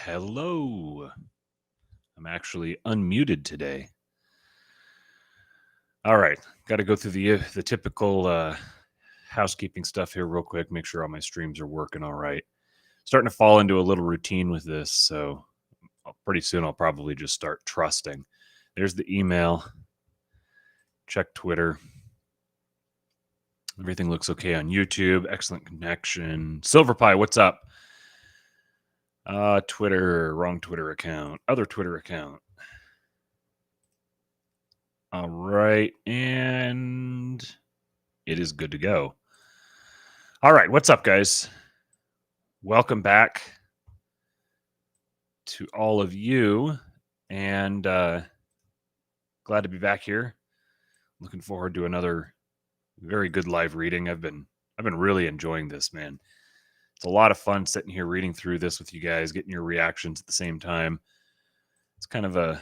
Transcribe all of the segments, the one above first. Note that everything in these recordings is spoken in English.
Hello. I'm actually unmuted today. All right, got to go through the typical housekeeping stuff here real quick. Make sure all my streams are working all right. Starting to fall into a little routine with this, so pretty soon I'll probably just start trusting. There's the email. Check Twitter. Everything looks okay on YouTube. Excellent connection. Silver Pie, what's up? Twitter, wrong Twitter account. Other Twitter account. All right, and it is good to go. All right, what's up, guys? Welcome back to all of you, and glad to be back here. Looking forward to another very good live reading. I've been really enjoying this, man. It's a lot of fun sitting here reading through this with you guys, getting your reactions at the same time. It's kind of a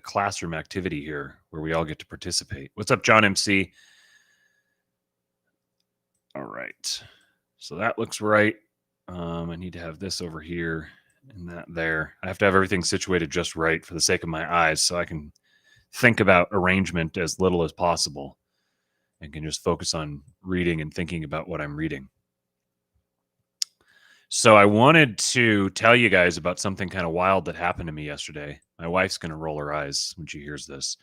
classroom activity here where we all get to participate. What's up, John MC? All right, so that looks right. I need to have this over here and that there. I have to have everything situated just right for the sake of my eyes so I can think about arrangement as little as possible and can just focus on reading and thinking about what I'm reading. So I wanted to tell you guys about something kind of wild that happened to me yesterday. My wife's going to roll her eyes when she hears this.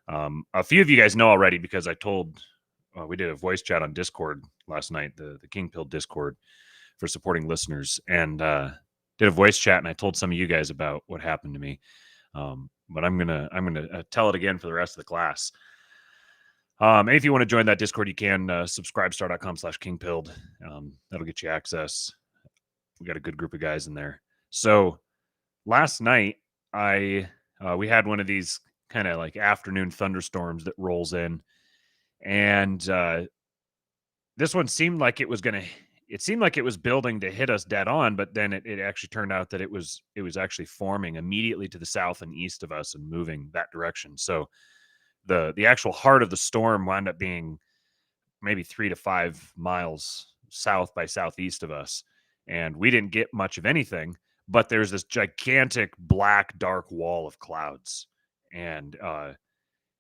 A few of you guys know already because I told, we did a voice chat on Discord last night, the King Pill Discord for supporting listeners, and did a voice chat, and I told some of you guys about what happened to me. But I'm gonna tell it again for the rest of the class. And if you want to join that Discord, you can subscribestar.com/kingpilled. That'll get you access. We got a good group of guys in there. So last night, we had one of these kind of like afternoon thunderstorms that rolls in, and this one seemed like it was building to hit us dead on, but then it actually turned out that it was actually forming immediately to the south and east of us and moving that direction. So the actual heart of the storm wound up being maybe 3 to 5 miles south by southeast of us, and we didn't get much of anything. But there's this gigantic black dark wall of clouds, and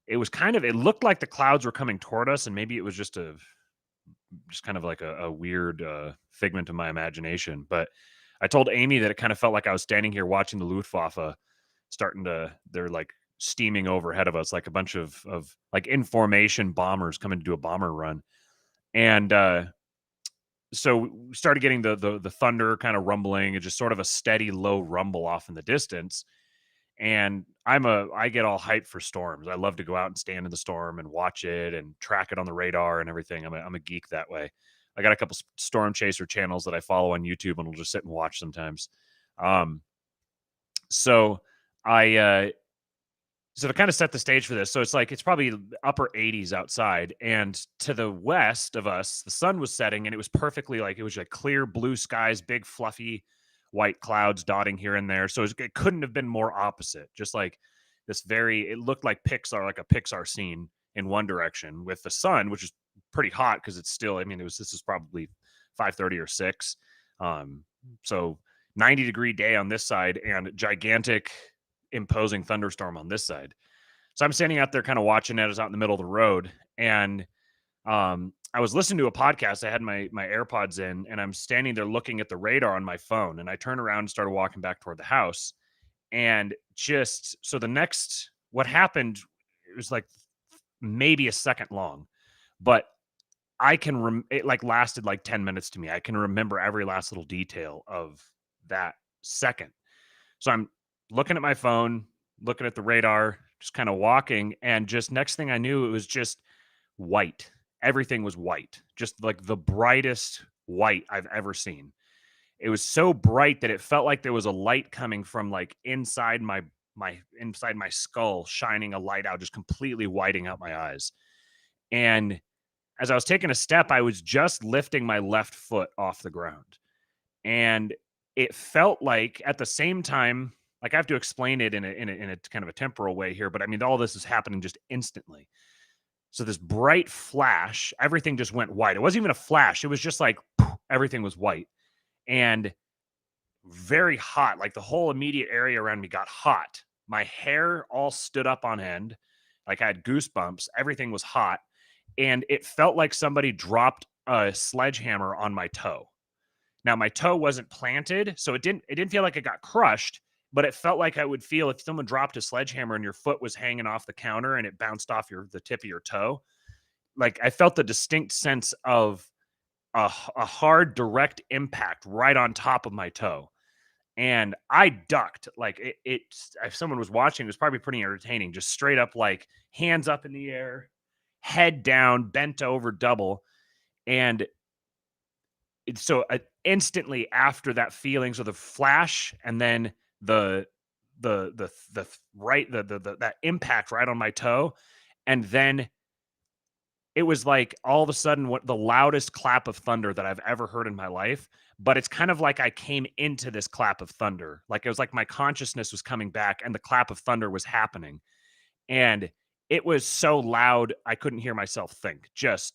it looked like the clouds were coming toward us, and maybe it was just kind of like a weird figment of my imagination. But I told Amy that it kind of felt like I was standing here watching the Luftwaffe they're like steaming overhead of us, like a bunch of like in formation bombers coming to do a bomber run. And so we started getting the thunder kind of rumbling and just sort of a steady low rumble off in the distance. And I get all hyped for storms. I love to go out and stand in the storm and watch it and track it on the radar and everything. I'm a geek that way. I got a couple storm chaser channels that I follow on YouTube and will just sit and watch sometimes. So to kind of set the stage for this, so it's probably upper 80s outside, and to the west of us, the sun was setting, and it was perfectly it was like clear blue skies, big fluffy white clouds dotting here and there. So it couldn't have been more opposite. Just like it looked like a Pixar scene in one direction with the sun, which is pretty hot because it's still, this is probably 5:30 or 6. So 90-degree day on this side and gigantic imposing thunderstorm on this side. So I'm standing out there kind of watching it. I was out in the middle of the road, and I was listening to a podcast. I had my AirPods in, and I'm standing there looking at the radar on my phone, and I turned around and started walking back toward the house. And what happened, it was like maybe a second long, but it lasted like 10 minutes to me. I can remember every last little detail of that second. So I'm looking at my phone, looking at the radar, just kind of walking, and just next thing I knew, it was just white. Everything was white, just like the brightest white I've ever seen. It was so bright that it felt like there was a light coming from like inside my skull, shining a light out, just completely whiting out my eyes. And as I was taking a step, I was just lifting my left foot off the ground. And it felt like at the same time, like I have to explain it in a kind of a temporal way here, but all this is happening just instantly. So this bright flash, everything just went white. It wasn't even a flash. It was just like everything was white. And very hot. Like the whole immediate area around me got hot. My hair all stood up on end. Like I had goosebumps. Everything was hot. And it felt like somebody dropped a sledgehammer on my toe. Now my toe wasn't planted, so it didn't feel like it got crushed, but it felt like I would feel if someone dropped a sledgehammer and your foot was hanging off the counter and it bounced off the tip of your toe. Like I felt the distinct sense of a hard direct impact right on top of my toe. And I ducked like if someone was watching, it was probably pretty entertaining. Just straight up like hands up in the air, head down, bent over double. And so instantly after that feeling, so the flash and then the that impact right on my toe, and then it was like all of a sudden what the loudest clap of thunder that I've ever heard in my life. But it's kind of like I came into this clap of thunder. Like it was like my consciousness was coming back and the clap of thunder was happening. And it was so loud I couldn't hear myself think. Just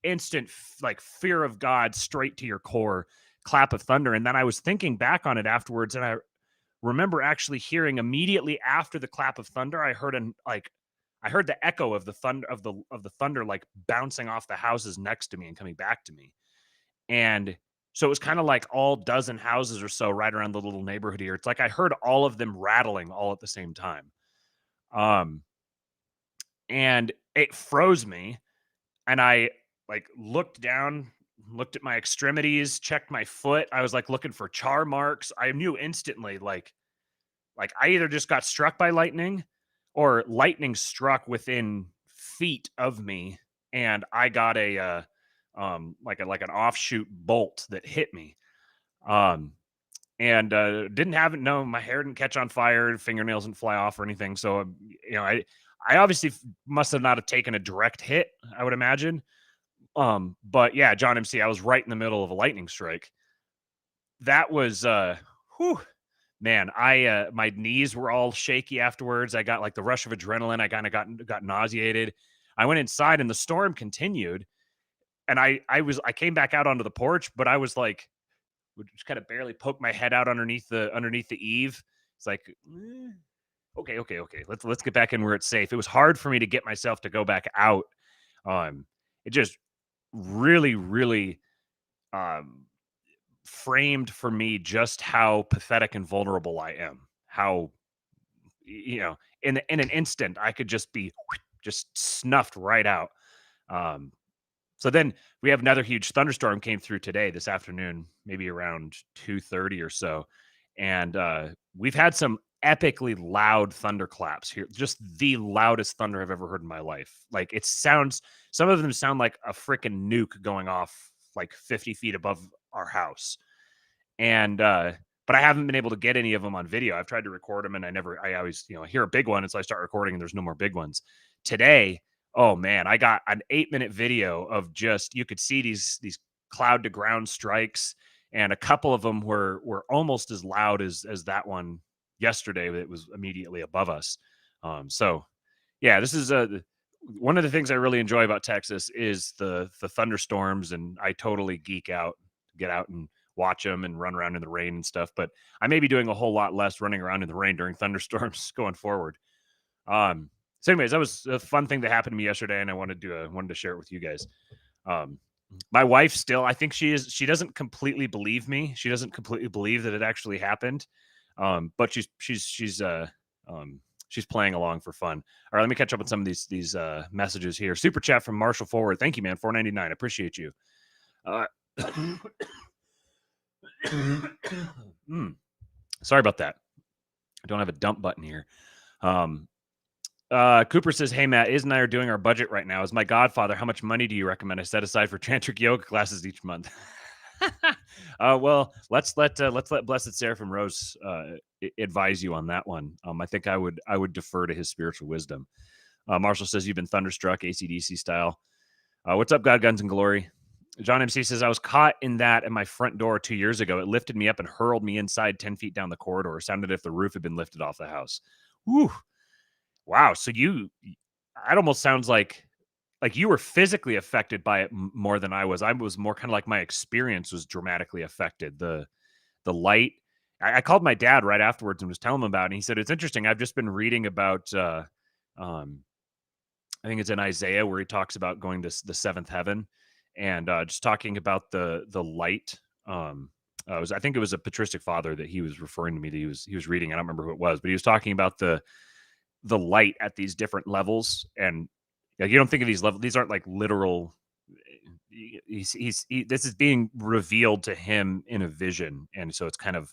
instant like fear of God straight to your core clap of thunder. And then I was thinking back on it afterwards, and I remember actually hearing immediately after the clap of thunder, I heard the echo of the thunder of the thunder like bouncing off the houses next to me and coming back to me. And so it was kind of like all dozen houses or so right around the little neighborhood here. It's like I heard all of them rattling all at the same time. Um and it froze me, and I like looked down, looked at my extremities, checked my foot. I was like looking for char marks. I knew instantly like I either just got struck by lightning or lightning struck within feet of me, and I got like an offshoot bolt that hit me. Um and didn't have it. No, my hair didn't catch on fire, fingernails didn't fly off or anything. So I obviously must have not have taken a direct hit, I would imagine. But yeah, John MC, I was right in the middle of a lightning strike. That was whew, man, my knees were all shaky afterwards. I got like the rush of adrenaline. I kind of got nauseated. I went inside and the storm continued. And I came back out onto the porch, but I was like would just kind of barely poke my head out underneath the eave. It's like, okay. Let's get back in where it's safe. It was hard for me to get myself to go back out. It just really um framed for me just how pathetic and vulnerable I am. How in an instant I could just be just snuffed right out. Um, so then we have another huge thunderstorm came through today, this afternoon, maybe around 2:30 or so, and we've had some epically loud thunderclaps here. Just the loudest thunder I've ever heard in my life. Like it sounds, some of them sound like a freaking nuke going off like 50 feet above our house. And but I haven't been able to get any of them on video. I've tried to record them and I always, hear a big one and so I start recording and there's no more big ones. Today, oh man, I got an 8-minute video of just you could see these cloud to ground strikes, and a couple of them were almost as loud as that one yesterday that was immediately above us. So yeah, this is one of the things I really enjoy about Texas is the thunderstorms, and I totally geek out, get out and watch them and run around in the rain and stuff. But I may be doing a whole lot less running around in the rain during thunderstorms going forward. So, anyways, that was a fun thing that happened to me yesterday, and I wanted to share it with you guys. Um, my wife still, I think she doesn't completely believe me. She doesn't completely believe that it actually happened. But she's playing along for fun. All right, let me catch up on some of these messages here. Super chat from Marshall Forward. Thank you, man. $4.99. Appreciate you. Sorry about that. I don't have a dump button here. Cooper says, "Hey Matt, Iz and I are doing our budget right now. As my godfather, how much money do you recommend I set aside for tantric yoga classes each month?" Well, let's let Blessed Seraphim Rose advise you on that one. I think I would defer to his spiritual wisdom. Marshall says, "You've been thunderstruck, AC/DC style." What's up, God, Guns, and Glory? John MC says, "I was caught in that at my front door 2 years ago. It lifted me up and hurled me inside 10 feet down the corridor. It sounded as if the roof had been lifted off the house." Whew. Wow. So that almost sounds like you were physically affected by it more than I was. I was more kind of like my experience was dramatically affected. The the light. I called my dad right afterwards and was telling him about it. And he said, it's interesting. I've just been reading about, um, I think it's in Isaiah where he talks about going to the seventh heaven and just talking about the light. I think it was a patristic father that he was referring to me that he was reading. I don't remember who it was, but he was talking about the light at these different levels. And like, you don't think of these levels; these aren't like literal. This is being revealed to him in a vision, and so it's kind of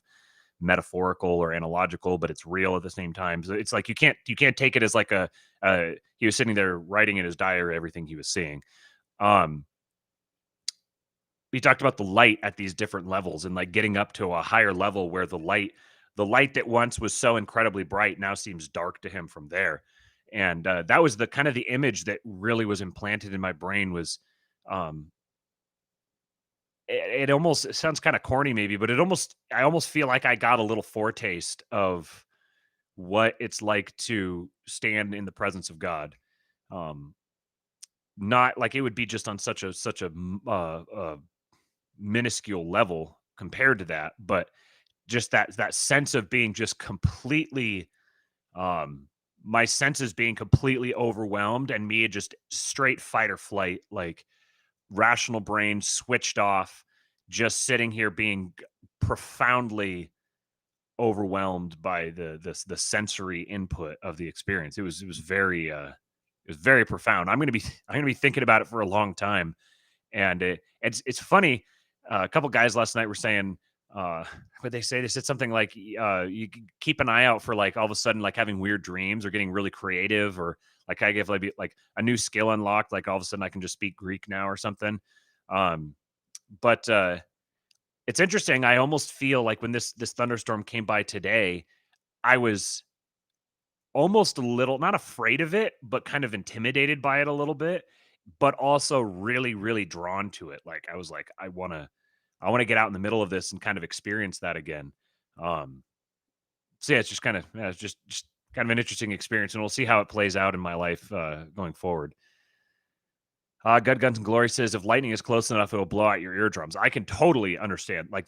metaphorical or analogical, but it's real at the same time. So it's like you can't take it as like he was sitting there writing in his diary everything he was seeing. Um, he talked about the light at these different levels and like getting up to a higher level where the light that once was so incredibly bright now seems dark to him from there. And that was the kind of the image that really was implanted in my brain was um it almost, it sounds kind of corny maybe, but I almost feel like I got a little foretaste of what it's like to stand in the presence of God. Um, Not like it would be just on such a minuscule level compared to that, but just that sense of being just completely, um, my senses being completely overwhelmed and me just straight fight or flight, like rational brain switched off, just sitting here being profoundly overwhelmed by the sensory input of the experience. It was very profound. I'm gonna be thinking about it for a long time. And it's funny. A couple guys last night were saying, what they say? They said something like, you keep an eye out for like all of a sudden like having weird dreams or getting really creative, or like I give like a new skill unlocked. Like all of a sudden I can just speak Greek now or something. Um, but it's interesting. I almost feel like when this thunderstorm came by today, I was almost a little not afraid of it, but kind of intimidated by it a little bit, but also really, really drawn to it. Like I was like, I wanna get out in the middle of this and kind of experience that again. Um, so yeah, it's just kind of yeah, it's just kind of an interesting experience, and we'll see how it plays out in my life going forward. God Guns and Glory says if lightning is close enough, it'll blow out your eardrums. I can totally understand. Like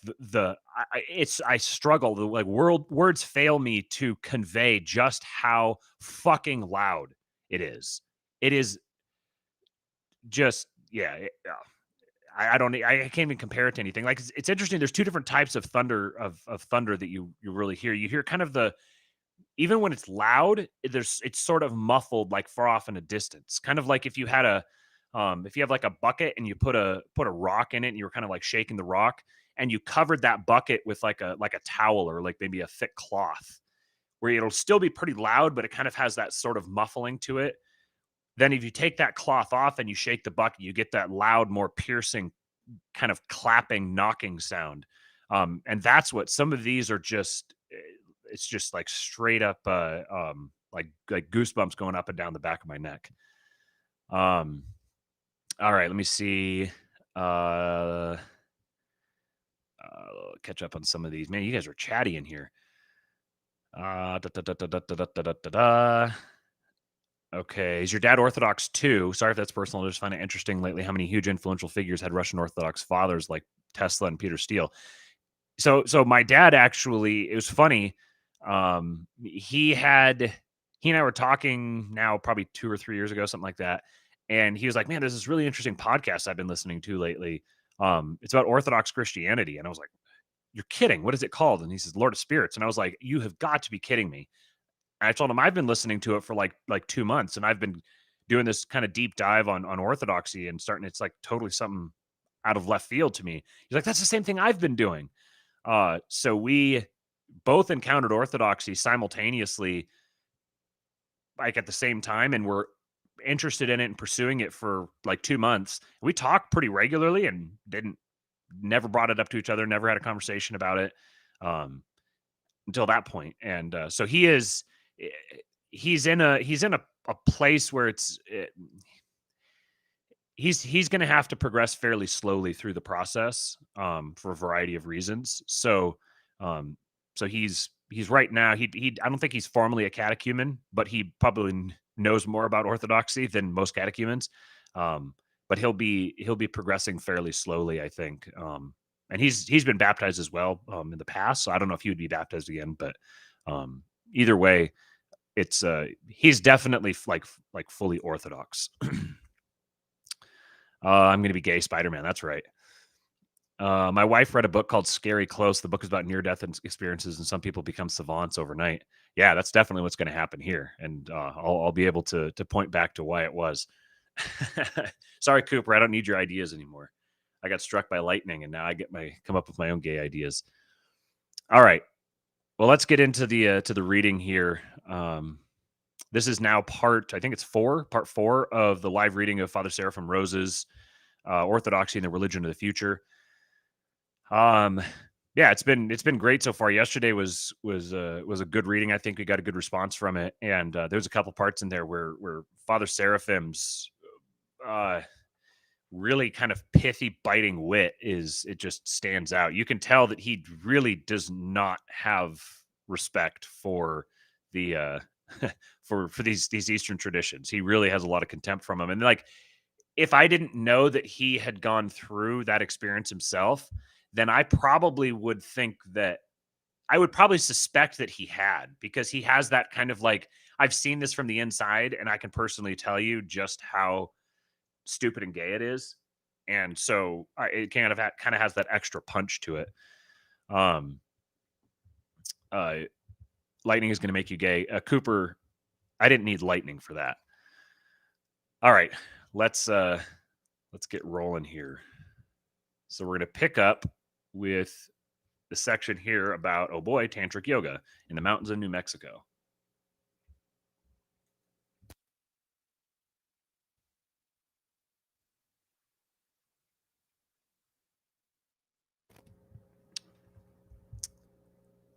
I struggle. The like words fail me to convey just how fucking loud it is. It is just yeah. I don't. I can't even compare it to anything. Like it's interesting. There's two different types of thunder of thunder that you really hear. You hear kind of the even when it's loud, it's sort of muffled, like far off in a distance. Kind of like if you have like a bucket and you put a rock in it and you're kind of like shaking the rock and you covered that bucket with like a towel or like maybe a thick cloth, where it'll still be pretty loud, but it kind of has that sort of muffling to it. Then if you take that cloth off and you shake the bucket, you get that loud, more piercing kind of clapping, knocking sound. And that's what some of these are just. It's just like straight up, like goosebumps going up and down the back of my neck. Um, all right, let me see. Uh, Catch up on some of these. Man, you guys are chatty in here. Da, da, da, da, da, da, da, da, da, da. Okay, is your dad Orthodox too? Sorry if that's personal. I just find it interesting lately how many huge influential figures had Russian Orthodox fathers like Tesla and Peter Steele. So my dad actually, it was funny. He and I were talking now probably 2 or 3 years ago, something like that. And he was like, "Man, there's this really interesting podcast I've been listening to lately. It's about Orthodox Christianity." And I was like, "You're kidding. What is it called?" And he says, "Lord of Spirits." And I was like, "You have got to be kidding me." And I told him I've been listening to it for like 2 months and I've been doing this kind of deep dive on orthodoxy and starting it's like totally something out of left field to me. He's like, "That's the same thing I've been doing." So we both encountered orthodoxy simultaneously, like at the same time, and we're interested in it and pursuing it for like 2 months. We talked pretty regularly and didn't never brought it up to each other, never had a conversation about it until that point. And so eh, he's in a place where he's going to have to progress fairly slowly through the process for a variety of reasons. Um, so he's right now he I don't think he's formally a catechumen, but he probably knows more about orthodoxy than most catechumens. But he'll be progressing fairly slowly, I think. and he's been baptized as well in the past. So I don't know if he would be baptized again, but um, either way, it's he's definitely like fully Orthodox. I'm gonna be gay Spider-Man. That's right. My wife read a book called Scary Close. The book is about near-death experiences, and some people become savants overnight. Yeah, that's definitely what's going to happen here, and I'll be able to point back to why it was. Sorry, Cooper, I don't need your ideas anymore. I got struck by lightning, and now I get my come up with my own gay ideas. All right, well, let's get into the to the reading here. This is now I think it's part four of the live reading of Father Seraphim Rose's Orthodoxy and the Religion of the Future. Yeah, it's been great so far. Yesterday was a good reading. I think we got a good response from it, and there's a couple parts in there where Father Seraphim's uh, really kind of pithy, biting wit it just stands out. You can tell that he really does not have respect for the for these Eastern traditions. He really has a lot of contempt from them, and like if I didn't know that he had gone through that experience himself, then I probably would think that I would probably suspect that he had, because he has that kind of like, I've seen this from the inside and I can personally tell you just how stupid and gay it is. And so it kind of has that extra punch to it. Um, uh, Lightning is going to make you gay. Cooper, I didn't need lightning for that. All right, let's get rolling here. So we're going to pick up with the section here about, oh boy, tantric yoga in the mountains of New Mexico.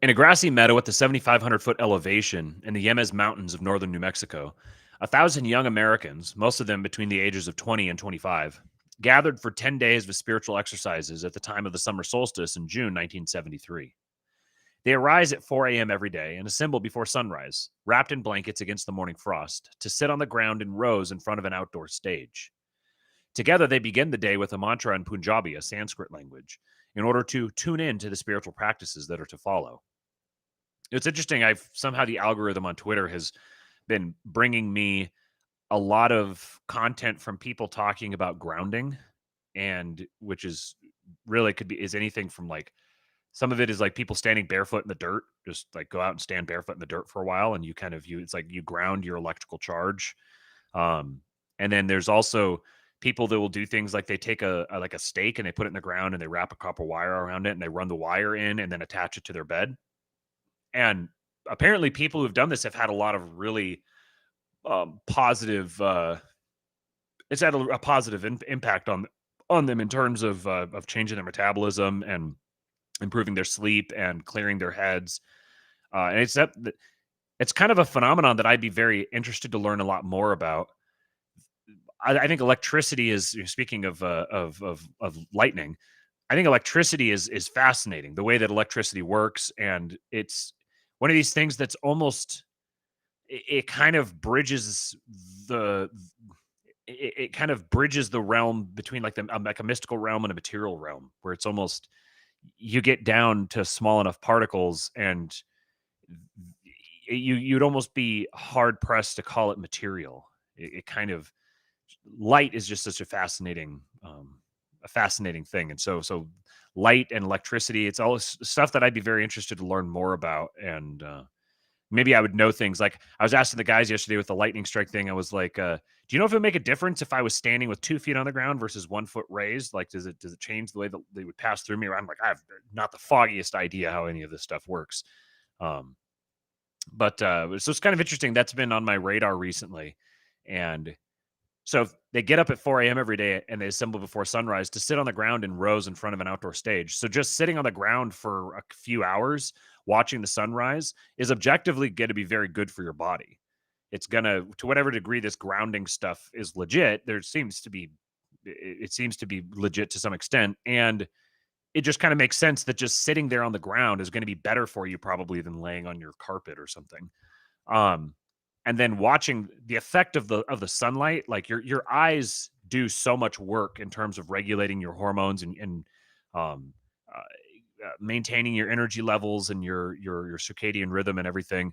In a grassy meadow at the 7,500-foot elevation in the Yemes Mountains of northern New Mexico, 1,000 young Americans, most of them between the ages of 20 and 25, gathered for 10 days of spiritual exercises at the time of the summer solstice in June 1973. They arise at 4 a.m. every day and assemble before sunrise, wrapped in blankets against the morning frost, to sit on the ground in rows in front of an outdoor stage. Together, they begin the day with a mantra in Punjabi, a Sanskrit language, in order to tune in to the spiritual practices that are to follow. It's interesting. Somehow the algorithm on Twitter has been bringing me a lot of content from people talking about grounding, and which is really is anything from like, some of it is like people standing barefoot in the dirt, just like go out and stand barefoot in the dirt for a while, and it's like you ground your electrical charge. Um, and then there's also people that will do things like they take like a stake and they put it in the ground and they wrap a copper wire around it and they run the wire in and then attach it to their bed. And apparently people who've done this have had a lot of really positive it's had a positive impact on them in terms of changing their metabolism and improving their sleep and clearing their heads. And it's kind of a phenomenon that I'd be very interested to learn a lot more about. I think electricity is, speaking of lightning. I think electricity is fascinating. The way that electricity works, and it's one of these things that's almost it kind of bridges the it kind of bridges the realm between like a mystical realm and a material realm, where it's almost, you get down to small enough particles and you'd almost be hard pressed to call it material. It kind of, light is just such a fascinating thing, and so light and electricity, it's all stuff that I'd be very interested to learn more about. And maybe I would know things. Like, I was asking the guys yesterday with the lightning strike thing, I was like, do you know if it would make a difference if I was standing with 2 feet on the ground versus 1 foot raised? Like, does it change the way that they would pass through me? I'm like, I have not the foggiest idea how any of this stuff works. But so it's kind of interesting. That's been on my radar recently. And so they get up at 4 a.m. every day and they assemble before sunrise to sit on the ground in rows in front of an outdoor stage. So just sitting on the ground for a few hours watching the sunrise is objectively going to be very good for your body. It's going to whatever degree this grounding stuff is legit, it seems to be legit to some extent. And it just kind of makes sense that just sitting there on the ground is going to be better for you probably than laying on your carpet or something. Um, and then watching the effect of the sunlight, like your eyes do so much work in terms of regulating your hormones and maintaining your energy levels and your circadian rhythm and everything.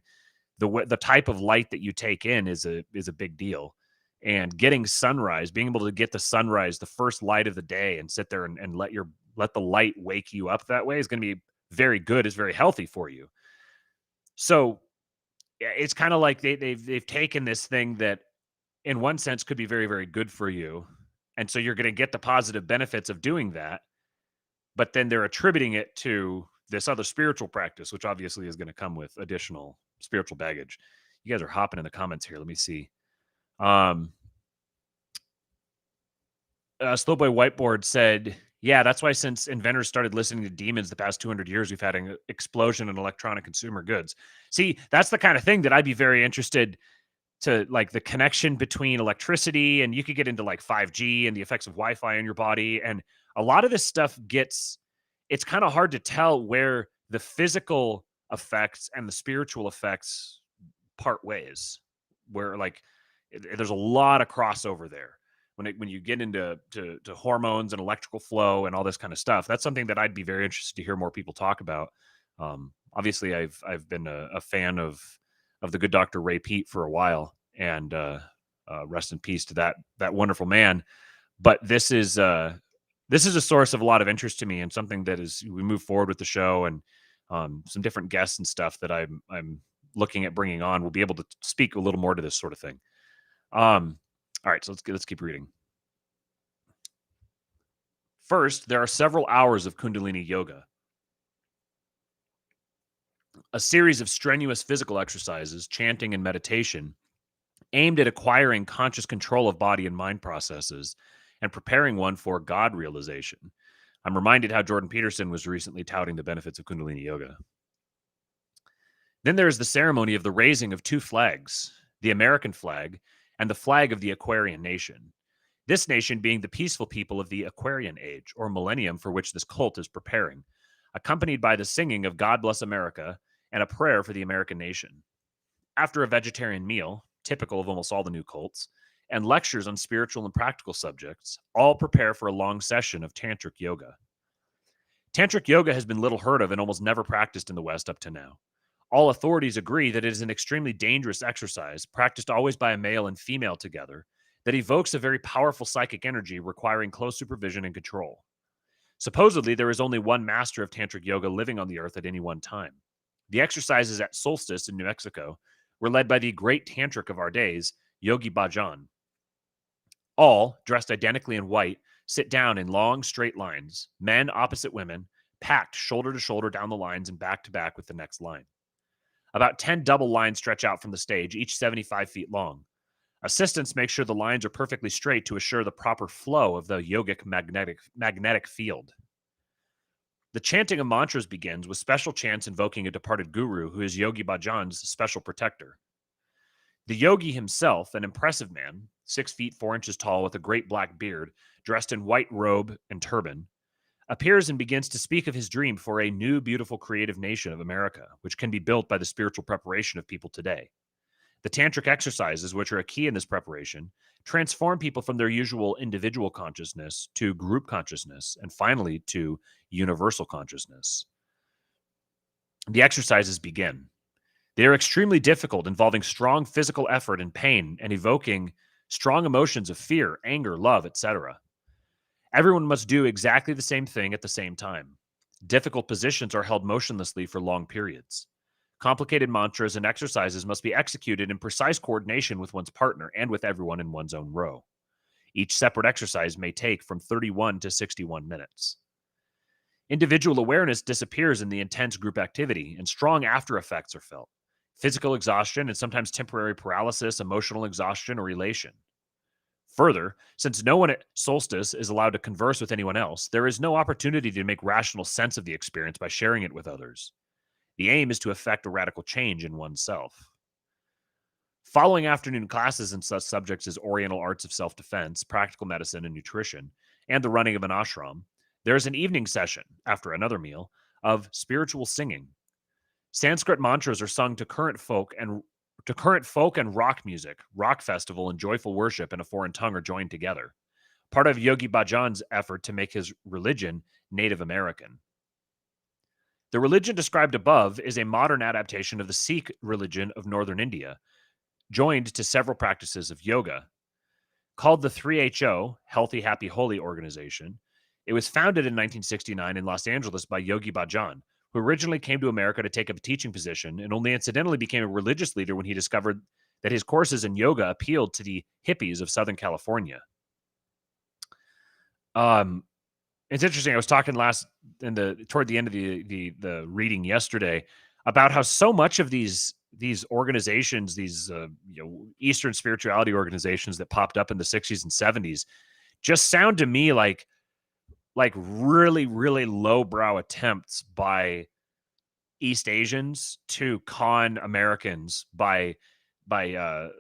The type of light that you take in is a big deal. And getting sunrise, being able to get the sunrise, the first light of the day, and sit there and let the light wake you up that way is going to be very good. Is very healthy for you. So yeah, it's kind of like they've taken this thing that in one sense could be very, very good for you. And so you're going to get the positive benefits of doing that, but then they're attributing it to this other spiritual practice, which obviously is going to come with additional spiritual baggage. You guys are hopping in the comments here. Let me see. Slowboy Whiteboard said, yeah, that's why since inventors started listening to demons the past 200 years, we've had an explosion in electronic consumer goods. See, that's the kind of thing that I'd be very interested to, like, the connection between electricity, and you could get into like 5G and the effects of Wi-Fi on your body. And a lot of this stuff it's kind of hard to tell where the physical effects and the spiritual effects part ways, where like there's a lot of crossover there when you get into to hormones and electrical flow and all this kind of stuff. That's something that I'd be very interested to hear more people talk about. Obviously I've been a fan of the good Dr. Ray Peat for a while, and rest in peace to that wonderful man. But this is a source of a lot of interest to me, and something that is, we move forward with the show, and some different guests and stuff that I'm looking at bringing on will be able to speak a little more to this sort of thing. All right, so let's keep reading. First, there are several hours of Kundalini yoga, a series of strenuous physical exercises, chanting, and meditation aimed at acquiring conscious control of body and mind processes and preparing one for God realization. I'm reminded how Jordan Peterson was recently touting the benefits of Kundalini yoga. Then there is the ceremony of the raising of two flags, the American flag and the flag of the Aquarian nation. This nation being the peaceful people of the Aquarian age, or millennium, for which this cult is preparing, accompanied by the singing of God Bless America and a prayer for the American nation. After a vegetarian meal, typical of almost all the new cults, and lectures on spiritual and practical subjects, all prepare for a long session of tantric yoga. Tantric yoga has been little heard of and almost never practiced in the West up to now. All authorities agree that it is an extremely dangerous exercise, practiced always by a male and female together, that evokes a very powerful psychic energy requiring close supervision and control. Supposedly, there is only one master of tantric yoga living on the earth at any one time. The exercises at Solstice in New Mexico were led by the great tantric of our days, Yogi Bhajan. All, dressed identically in white, sit down in long, straight lines, men opposite women, packed shoulder to shoulder down the lines and back to back with the next line. About 10 double lines stretch out from the stage, each 75 feet long. Assistants make sure the lines are perfectly straight to assure the proper flow of the yogic magnetic field. The chanting of mantras begins with special chants invoking a departed guru who is Yogi Bhajan's special protector. The yogi himself, an impressive man, 6 feet 4 inches tall with a great black beard, dressed in white robe and turban, appears and begins to speak of his dream for a new, beautiful, creative nation of America, which can be built by the spiritual preparation of people today. The tantric exercises, which are a key in this preparation, transform people from their usual individual consciousness to group consciousness, and finally to universal consciousness. The exercises begin. They are extremely difficult, involving strong physical effort and pain, and evoking strong emotions of fear, anger, love, etc. Everyone must do exactly the same thing at the same time. Difficult positions are held motionlessly for long periods. Complicated mantras and exercises must be executed in precise coordination with one's partner and with everyone in one's own row. Each separate exercise may take from 31 to 61 minutes. Individual awareness disappears in the intense group activity, and strong after effects are felt. Physical exhaustion and sometimes temporary paralysis, emotional exhaustion, or elation. Further, since no one at Solstice is allowed to converse with anyone else, there is no opportunity to make rational sense of the experience by sharing it with others. The aim is to effect a radical change in oneself. Following afternoon classes in such subjects as Oriental arts of self-defense, practical medicine, and nutrition, and the running of an ashram, there is an evening session, after another meal, of spiritual singing. Sanskrit mantras are sung to current folk and rock music. Rock festival and joyful worship in a foreign tongue are joined together, part of Yogi Bhajan's effort to make his religion Native American. The religion described above is a modern adaptation of the Sikh religion of northern India, joined to several practices of yoga. Called the 3HO, Healthy, Happy, Holy Organization, it was founded in 1969 in Los Angeles by Yogi Bhajan, who originally came to America to take up a teaching position and only incidentally became a religious leader when he discovered that his courses in yoga appealed to the hippies of Southern California. It's interesting. I was talking toward the end of the reading yesterday about how so much of these organizations, these Eastern spirituality organizations that popped up in the 60s and 70s, just sound to me like really, really lowbrow attempts by East Asians to con Americans by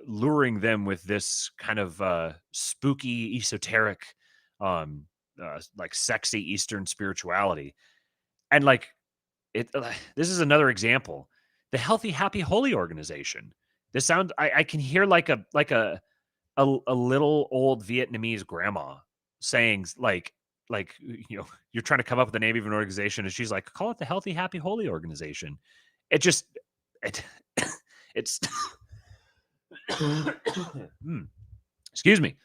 luring them with this kind of spooky, esoteric, like sexy Eastern spirituality, and like it. This is another example. The Healthy, Happy, Holy Organization. This sound I can hear like a little old Vietnamese grandma saying you're trying to come up with the name of an organization, and she's like, call it the Healthy, Happy, Holy Organization. It just it it's excuse me.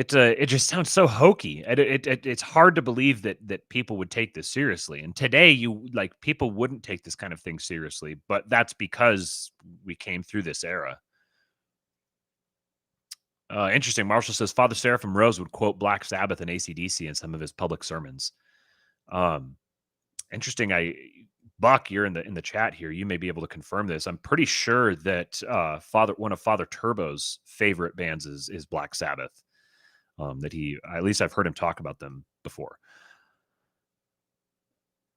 It just sounds so hokey. It's hard to believe that people would take this seriously. And today, people wouldn't take this kind of thing seriously, but that's because we came through this era. Interesting. Marshall says Father Seraphim Rose would quote Black Sabbath and AC/DC in some of his public sermons. Interesting. Buck, you're in the chat here. You may be able to confirm this. I'm pretty sure that one of Father Turbo's favorite bands is Black Sabbath. At least I've heard him talk about them before.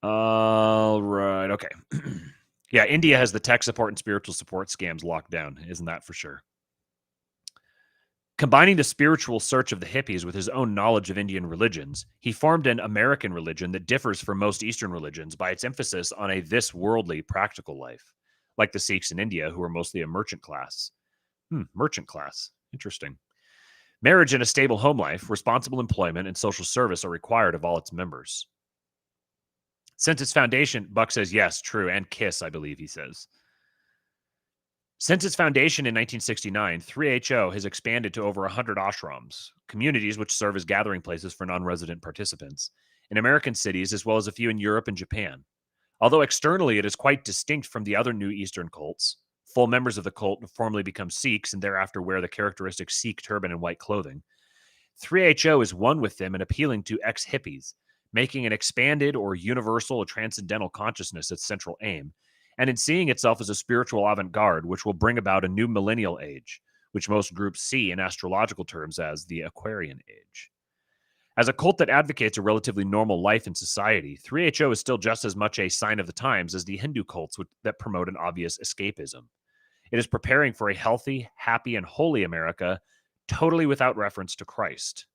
All right. Okay. Yeah, India has the tech support and spiritual support scams locked down. Isn't that for sure? Combining the spiritual search of the hippies with his own knowledge of Indian religions, he formed an American religion that differs from most Eastern religions by its emphasis on a this worldly, practical life, like the Sikhs in India, who are mostly a merchant class. Merchant class. Interesting. Marriage and a stable home life, responsible employment, and social service are required of all its members. Since its foundation, Buck says, yes, true, and KISS, I believe he says. Since its foundation in 1969, 3HO has expanded to over 100 ashrams, communities which serve as gathering places for non-resident participants, in American cities as well as a few in Europe and Japan. Although externally it is quite distinct from the other new Eastern cults, full members of the cult formally become Sikhs and thereafter wear the characteristic Sikh turban and white clothing. 3HO is one with them in appealing to ex-hippies, making an expanded or universal or transcendental consciousness its central aim, and in seeing itself as a spiritual avant-garde which will bring about a new millennial age, which most groups see in astrological terms as the Aquarian Age. As a cult that advocates a relatively normal life in society, 3HO is still just as much a sign of the times as the Hindu cults that promote an obvious escapism. It is preparing for a healthy, happy, and holy America, totally without reference to Christ.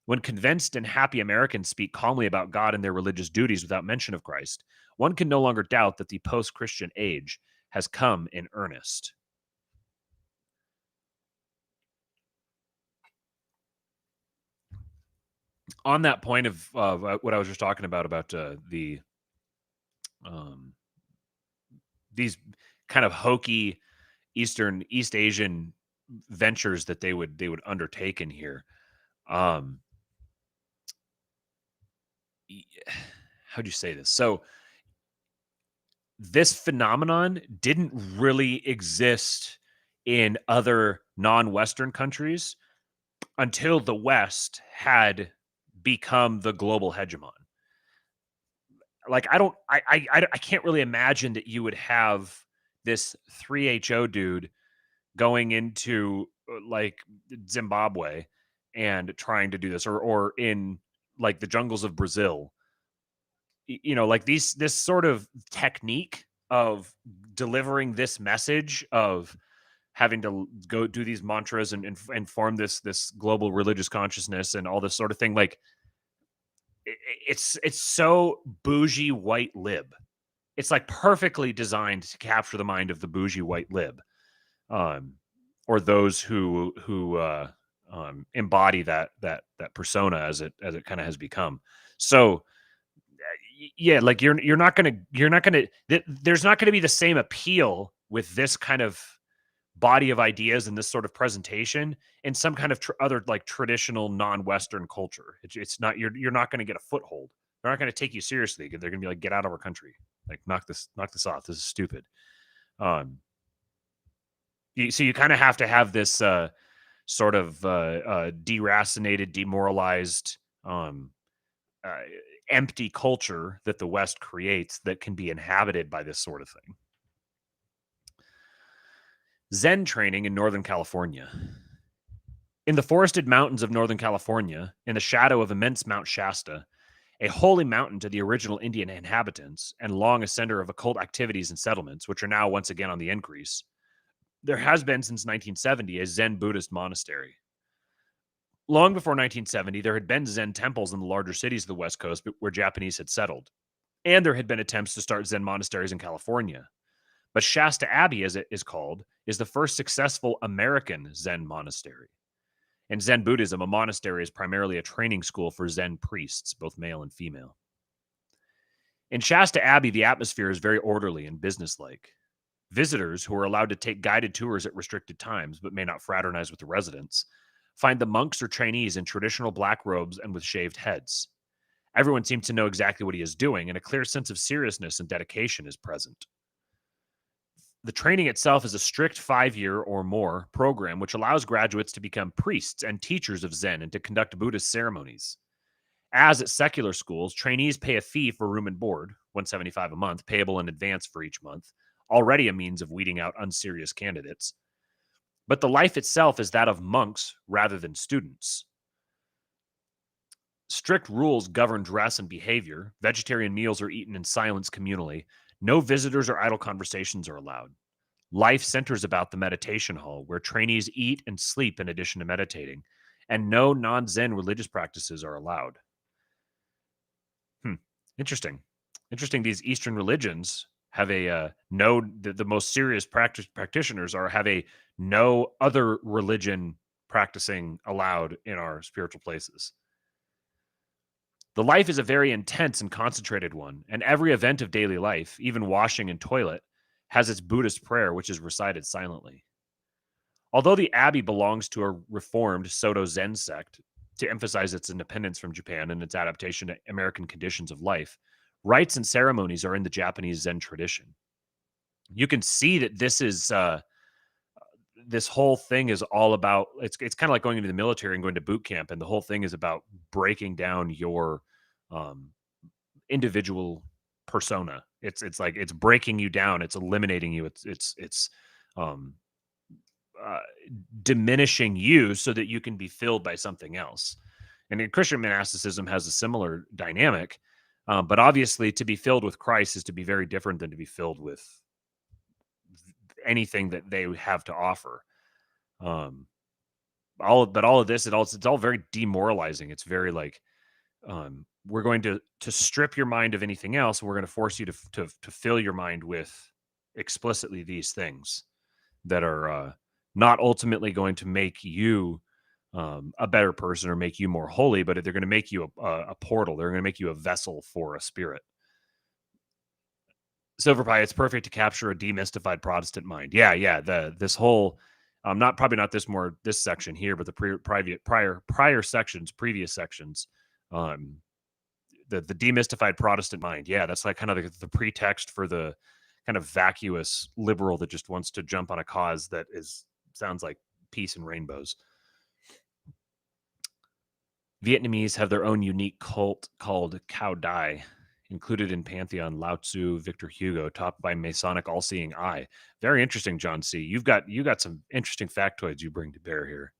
When convinced and happy Americans speak calmly about God and their religious duties without mention of Christ, one can no longer doubt that the post-Christian age has come in earnest. On that point of what I was just talking about these kind of hokey East Asian ventures that they would undertake in here. How'd you say this? So this phenomenon didn't really exist in other non-Western countries until the West had become the global hegemon. Like, I can't really imagine that you would have this 3HO dude going into like Zimbabwe and trying to do this, or in like the jungles of Brazil. Like this sort of technique of delivering this message of having to go do these mantras and form this global religious consciousness and all this sort of thing. Like it's so bougie white lib. It's like perfectly designed to capture the mind of the bougie white lib, or those who embody that persona as it kind of has become. So yeah, like you're not gonna there's not gonna be the same appeal with this kind of body of ideas and this sort of presentation in some kind of other like traditional non-Western culture. It's not you're not going to get a foothold. They're not going to take you seriously. They're going to be like, get out of our country. Like knock this off. This is stupid. So you kind of have to have this sort of deracinated, demoralized, uh, empty culture that the West creates that can be inhabited by this sort of thing. Zen training in Northern California. In the forested mountains of Northern California, in the shadow of immense Mount Shasta, a holy mountain to the original Indian inhabitants and long a center of occult activities and settlements, which are now once again on the increase, there has been since 1970 a Zen Buddhist monastery. Long before 1970, there had been Zen temples in the larger cities of the West Coast where Japanese had settled, and there had been attempts to start Zen monasteries in California. But Shasta Abbey, as it is called, is the first successful American Zen monastery. In Zen Buddhism, a monastery is primarily a training school for Zen priests, both male and female. In Shasta Abbey, the atmosphere is very orderly and businesslike. Visitors, who are allowed to take guided tours at restricted times but may not fraternize with the residents, find the monks or trainees in traditional black robes and with shaved heads. Everyone seems to know exactly what he is doing, and a clear sense of seriousness and dedication is present. The training itself is a strict 5-year or more program which allows graduates to become priests and teachers of Zen and to conduct Buddhist ceremonies. As at secular schools, trainees pay a fee for room and board, $175 a month, payable in advance for each month, already a means of weeding out unserious candidates. But the life itself is that of monks rather than students. Strict rules govern dress and behavior. Vegetarian meals are eaten in silence communally. No visitors or idle conversations are allowed. Life centers about the meditation hall, where trainees eat and sleep in addition to meditating, and no non-Zen religious practices are allowed. Interesting. These Eastern religions have a the most serious practitioners have a no other religion practicing allowed in our spiritual places. The life is a very intense and concentrated one, and every event of daily life, even washing and toilet, has its Buddhist prayer, which is recited silently. Although the abbey belongs to a reformed Soto Zen sect, to emphasize its independence from Japan and its adaptation to American conditions of life, rites and ceremonies are in the Japanese Zen tradition. You can see that this is this whole thing is all about, it's kind of like going into the military and going to boot camp, and the whole thing is about breaking down your individual persona. It's like it's breaking you down, it's eliminating you, it's diminishing you so that you can be filled by something else. And Christian monasticism has a similar dynamic, but obviously to be filled with Christ is to be very different than to be filled with anything that they have to offer. All of this, it's all very demoralizing. It's very like, we're going to strip your mind of anything else. And we're going to force you to fill your mind with explicitly these things that are not ultimately going to make you a better person or make you more holy, but they're going to make you a portal. They're going to make you a vessel for a spirit. Silver Pie, it's perfect to capture a demystified Protestant mind. Yeah. This whole, probably not this section here, but the prior sections, previous sections, the demystified Protestant mind. Yeah, that's like kind of the pretext for the kind of vacuous liberal that just wants to jump on a cause that sounds like peace and rainbows. Vietnamese have their own unique cult called Cao Dai, included in Pantheon, Lao Tzu, Victor Hugo, topped by Masonic all-seeing eye. Very interesting, John C. You got some interesting factoids you bring to bear here.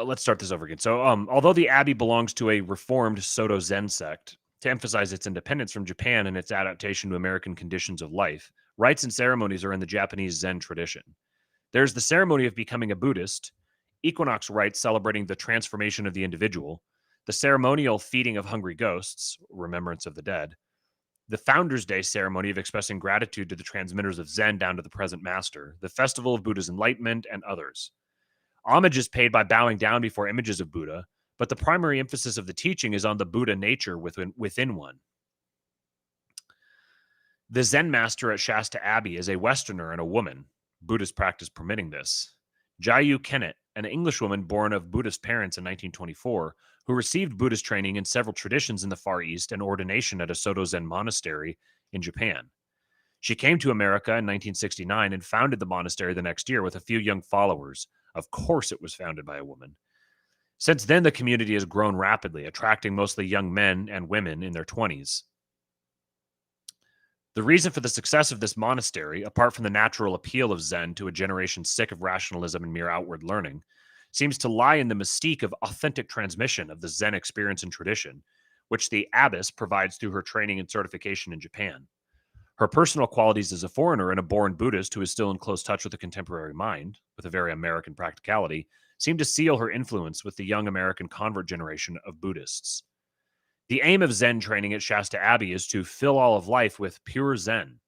Let's start this over again. So, although the abbey belongs to a reformed Soto Zen sect, to emphasize its independence from Japan and its adaptation to American conditions of life, rites and ceremonies are in the Japanese Zen tradition. There's the ceremony of becoming a Buddhist, equinox rites celebrating the transformation of the individual, the ceremonial feeding of hungry ghosts, remembrance of the dead, the Founders' Day ceremony of expressing gratitude to the transmitters of Zen down to the present master, the Festival of Buddha's Enlightenment, and others. Homage is paid by bowing down before images of Buddha, but the primary emphasis of the teaching is on the Buddha nature within one. The Zen master at Shasta Abbey is a Westerner and a woman, Buddhist practice permitting this. Jayu Kennet, an Englishwoman born of Buddhist parents in 1924, who received Buddhist training in several traditions in the Far East and ordination at a Soto Zen monastery in Japan. She came to America in 1969 and founded the monastery the next year with a few young followers. Of course, it was founded by a woman. Since then, the community has grown rapidly, attracting mostly young men and women in their 20s. The reason for the success of this monastery, apart from the natural appeal of Zen to a generation sick of rationalism and mere outward learning, seems to lie in the mystique of authentic transmission of the Zen experience and tradition, which the abbess provides through her training and certification in Japan. Her personal qualities as a foreigner and a born Buddhist who is still in close touch with the contemporary mind, with a very American practicality, seem to seal her influence with the young American convert generation of Buddhists. The aim of Zen training at Shasta Abbey is to fill all of life with pure Zen.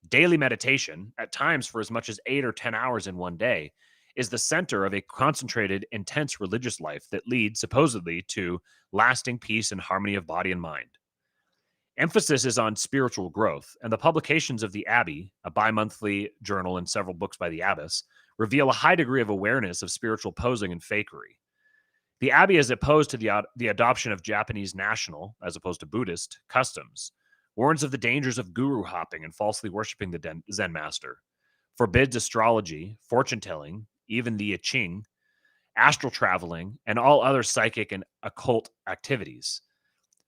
Daily meditation, at times for as much as 8 or 10 hours in one day, is the center of a concentrated, intense religious life that leads, supposedly, to lasting peace and harmony of body and mind. Emphasis is on spiritual growth, and the publications of the Abbey, a bi-monthly journal and several books by the abbess, reveal a high degree of awareness of spiritual posing and fakery. The Abbey is opposed to the adoption of Japanese national, as opposed to Buddhist, customs, warns of the dangers of guru hopping and falsely worshiping the Zen master, forbids astrology, fortune-telling, even the I Ching, astral traveling, and all other psychic and occult activities,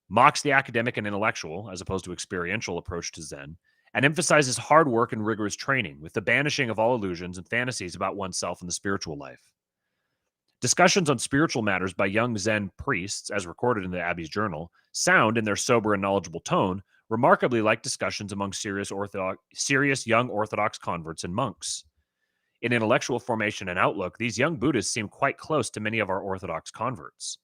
mocks the academic and intellectual, as opposed to experiential approach to Zen, and emphasizes hard work and rigorous training with the banishing of all illusions and fantasies about oneself and the spiritual life. Discussions on spiritual matters by young Zen priests, as recorded in the Abbey's journal, sound, in their sober and knowledgeable tone, remarkably like discussions among serious young Orthodox converts and monks. In intellectual formation and outlook, these young Buddhists seem quite close to many of our Orthodox converts.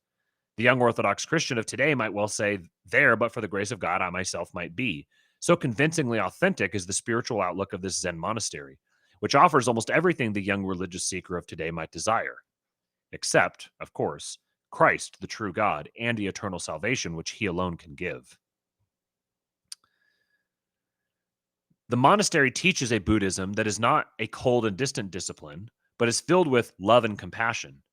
The young Orthodox Christian of today might well say, "There, but for the grace of God, I myself might be." So convincingly authentic is the spiritual outlook of this Zen monastery, which offers almost everything the young religious seeker of today might desire. Except, of course, Christ, the true God, and the eternal salvation which he alone can give. The monastery teaches a Buddhism that is not a cold and distant discipline, but is filled with love and compassion.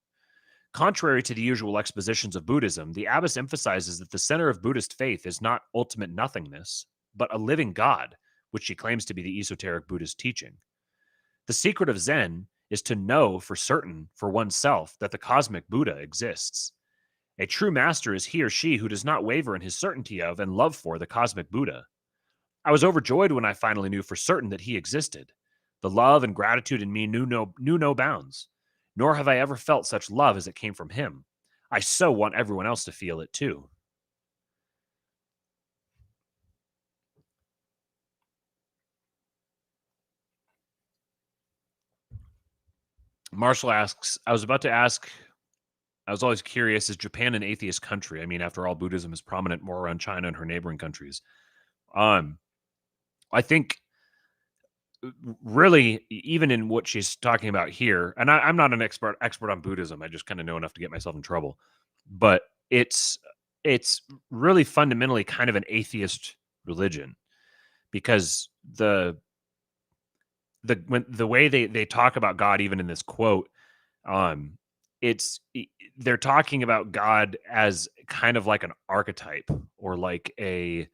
Contrary to the usual expositions of Buddhism, the abbess emphasizes that the center of Buddhist faith is not ultimate nothingness, but a living God, which she claims to be the esoteric Buddhist teaching. The secret of Zen is to know for certain for oneself that the cosmic Buddha exists. A true master is he or she who does not waver in his certainty of and love for the cosmic Buddha. I was overjoyed when I finally knew for certain that he existed. The love and gratitude in me knew no bounds, nor have I ever felt such love as it came from him. I so want everyone else to feel it too. Marshall asks, I was always curious, is Japan an atheist country? I mean, after all, Buddhism is prominent more around China and her neighboring countries. I think really, even in what she's talking about here, and I'm not an expert on Buddhism. I just kind of know enough to get myself in trouble. But it's really fundamentally kind of an atheist religion, because the way they talk about God, even in this quote, they're talking about God as kind of like an archetype, or like a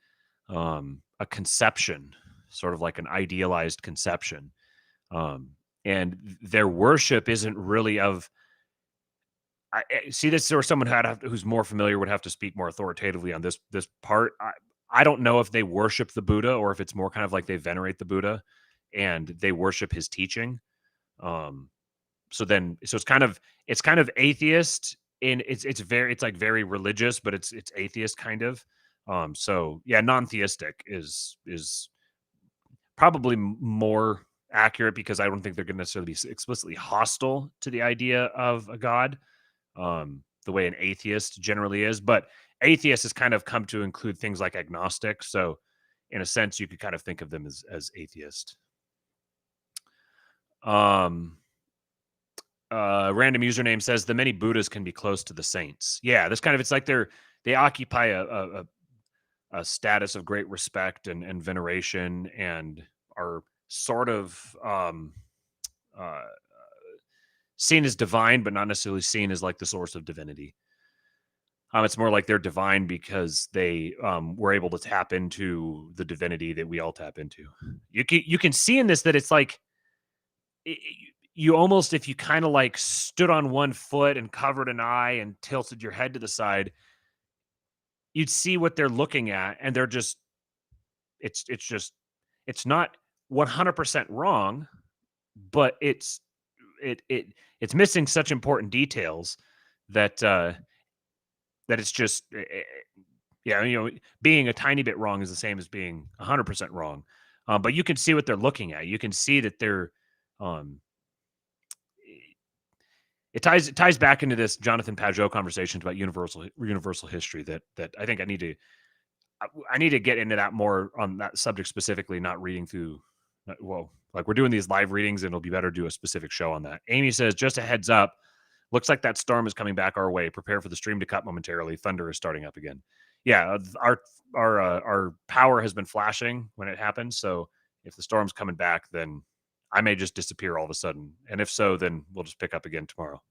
conception, sort of like an idealized conception. And their worship isn't really of, I see this, or someone who's more familiar would have to speak more authoritatively on this part. I don't know if they worship the Buddha or if it's more kind of like they venerate the Buddha and they worship his teaching. So it's kind of atheist in it's like very religious, but it's atheist kind of. So yeah, non-theistic is probably more accurate, because I don't think they're going to necessarily be explicitly hostile to the idea of a God, the way an atheist generally is. But atheist has kind of come to include things like agnostic. So in a sense, you could kind of think of them as atheist. Random username says the many Buddhas can be close to the saints. Yeah, this kind of, it's like they occupy a status of great respect and veneration, and are sort of uh, seen as divine, but not necessarily seen as like the source of divinity. It's more like they're divine because they were able to tap into the divinity that we all tap into. You can see in this that it's like you almost, if you kind of like stood on one foot and covered an eye and tilted your head to the side, you'd see what they're looking at, and they're just it's just it's not 100% wrong, but it's missing such important details that that it's just yeah, being a tiny bit wrong is the same as being 100% wrong. But you can see what they're looking at. You can see that they're um it ties back into this Jonathan Pajot conversation about universal history that I think I need to get into that more on that subject specifically, not reading through. Well, like we're doing these live readings, and it'll be better to do a specific show on that. Amy says, just a heads up, looks like that storm is coming back our way. Prepare for the stream to cut momentarily. Thunder is starting up again. Yeah, our power has been flashing when it happens. So if the storm's coming back, then I may just disappear all of a sudden. And if so, then we'll just pick up again tomorrow.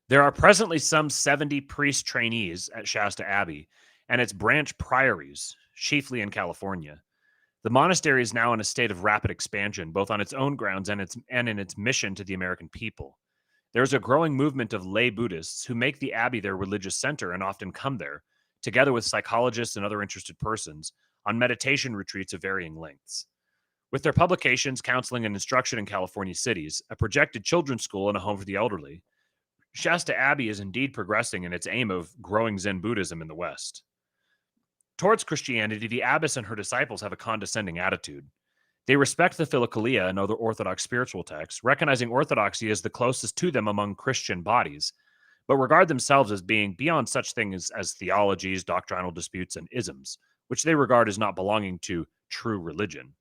There are presently some 70 priest trainees at Shasta Abbey and its branch priories, chiefly in California. The monastery is now in a state of rapid expansion, both on its own grounds and in its mission to the American people. There is a growing movement of lay Buddhists who make the Abbey their religious center and often come there, together with psychologists and other interested persons, on meditation retreats of varying lengths. With their publications, counseling, and instruction in California cities, a projected children's school, and a home for the elderly, Shasta Abbey is indeed progressing in its aim of growing Zen Buddhism in the West. Towards Christianity, the abbess and her disciples have a condescending attitude. They respect the Philokalia and other Orthodox spiritual texts, recognizing orthodoxy as the closest to them among Christian bodies, but regard themselves as being beyond such things as theologies, doctrinal disputes, and isms, which they regard as not belonging to true religion.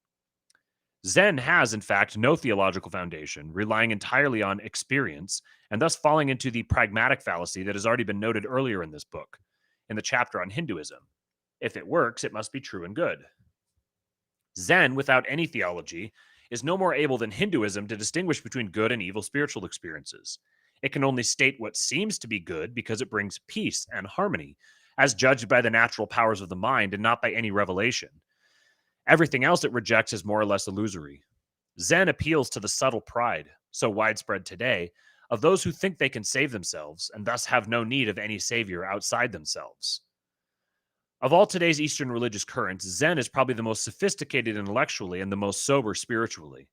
Zen has, in fact, no theological foundation, relying entirely on experience, and thus falling into the pragmatic fallacy that has already been noted earlier in this book, in the chapter on Hinduism. If it works, it must be true and good. Zen, without any theology, is no more able than Hinduism to distinguish between good and evil spiritual experiences. It can only state what seems to be good because it brings peace and harmony, as judged by the natural powers of the mind and not by any revelation. Everything else it rejects is more or less illusory. Zen appeals to the subtle pride, so widespread today, of those who think they can save themselves and thus have no need of any savior outside themselves. Of all today's Eastern religious currents, Zen is probably the most sophisticated intellectually and the most sober spiritually.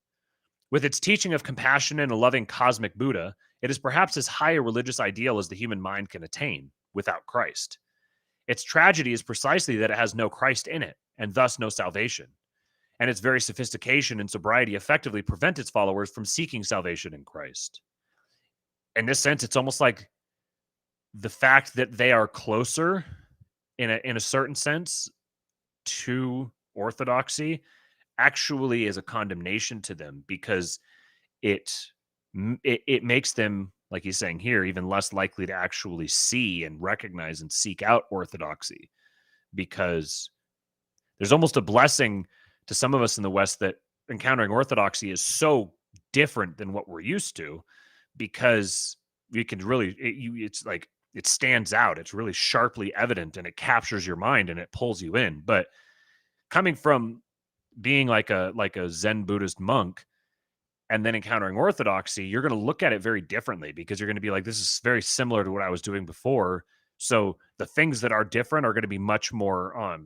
With its teaching of compassion and a loving cosmic Buddha, it is perhaps as high a religious ideal as the human mind can attain, without Christ. Its tragedy is precisely that it has no Christ in it, and thus no salvation. And its very sophistication and sobriety effectively prevent its followers from seeking salvation in Christ. In this sense, it's almost like the fact that they are closer, in a certain sense, to orthodoxy actually is a condemnation to them, because it makes them, like he's saying here, even less likely to actually see and recognize and seek out orthodoxy, because there's almost a blessing to some of us in the West that encountering orthodoxy is so different than what we're used to, because you can really, it's like, it stands out. It's really sharply evident, and it captures your mind and it pulls you in. But coming from being like a Zen Buddhist monk and then encountering orthodoxy, you're going to look at it very differently, because you're going to be like, this is very similar to what I was doing before. So the things that are different are going to be much more,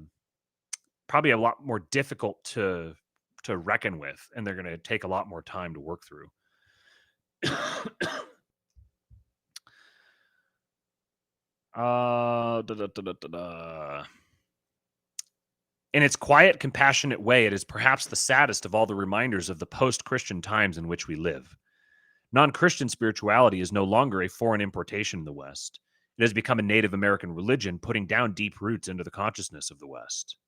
probably a lot more difficult to reckon with, and they're going to take a lot more time to work through. In its quiet, compassionate way, it is perhaps the saddest of all the reminders of the post-Christian times in which we live. Non-Christian spirituality is no longer a foreign importation in the West. It has become a Native American religion, putting down deep roots into the consciousness of the West.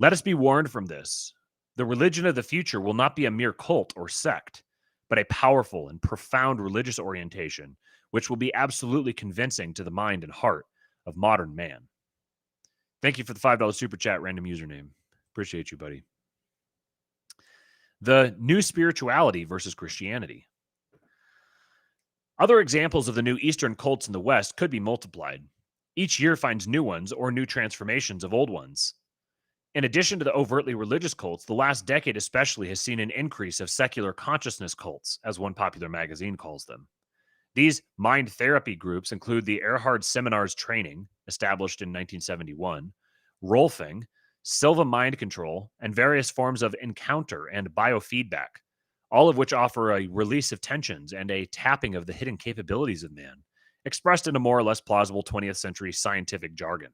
Let us be warned from this. The religion of the future will not be a mere cult or sect, but a powerful and profound religious orientation, which will be absolutely convincing to the mind and heart of modern man. Thank you for the $5 super chat, random username. Appreciate you, buddy. The new spirituality versus Christianity. Other examples of the new Eastern cults in the West could be multiplied. Each year finds new ones or new transformations of old ones. In addition to the overtly religious cults, the last decade especially has seen an increase of secular consciousness cults, as one popular magazine calls them. These mind therapy groups include the Erhard Seminars Training, established in 1971, Rolfing, Silva Mind Control, and various forms of encounter and biofeedback, all of which offer a release of tensions and a tapping of the hidden capabilities of man, expressed in a more or less plausible 20th century scientific jargon.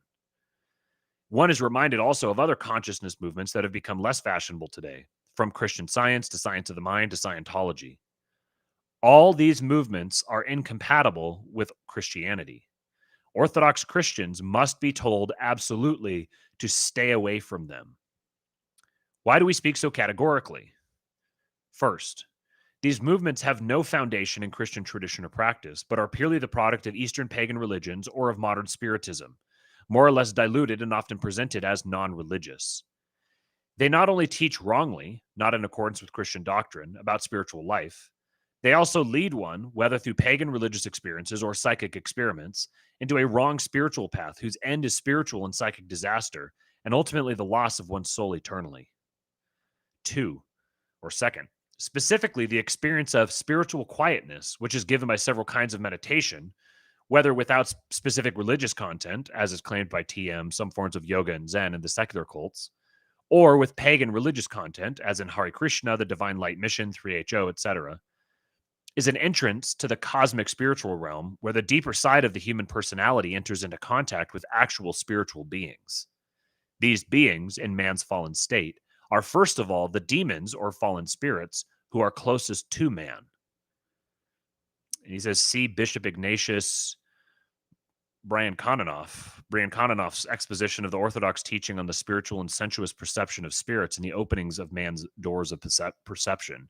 One is reminded also of other consciousness movements that have become less fashionable today, from Christian Science to Science of the Mind to Scientology. All these movements are incompatible with Christianity. Orthodox Christians must be told absolutely to stay away from them. Why do we speak so categorically? First, these movements have no foundation in Christian tradition or practice, but are purely the product of Eastern pagan religions or of modern Spiritism, more or less diluted and often presented as non-religious. They not only teach wrongly, not in accordance with Christian doctrine, about spiritual life, they also lead one, whether through pagan religious experiences or psychic experiments, into a wrong spiritual path whose end is spiritual and psychic disaster, and ultimately the loss of one's soul eternally. Second, specifically the experience of spiritual quietness, which is given by several kinds of meditation, whether without specific religious content, as is claimed by TM, some forms of yoga and Zen, and the secular cults, or with pagan religious content, as in Hare Krishna, the Divine Light Mission, 3HO, etc., is an entrance to the cosmic spiritual realm where the deeper side of the human personality enters into contact with actual spiritual beings. These beings, in man's fallen state, are first of all the demons or fallen spirits who are closest to man. And he says, see Bishop Ignatius Brian Kononnoff's exposition of the Orthodox teaching on the spiritual and sensuous perception of spirits and the openings of man's doors of perception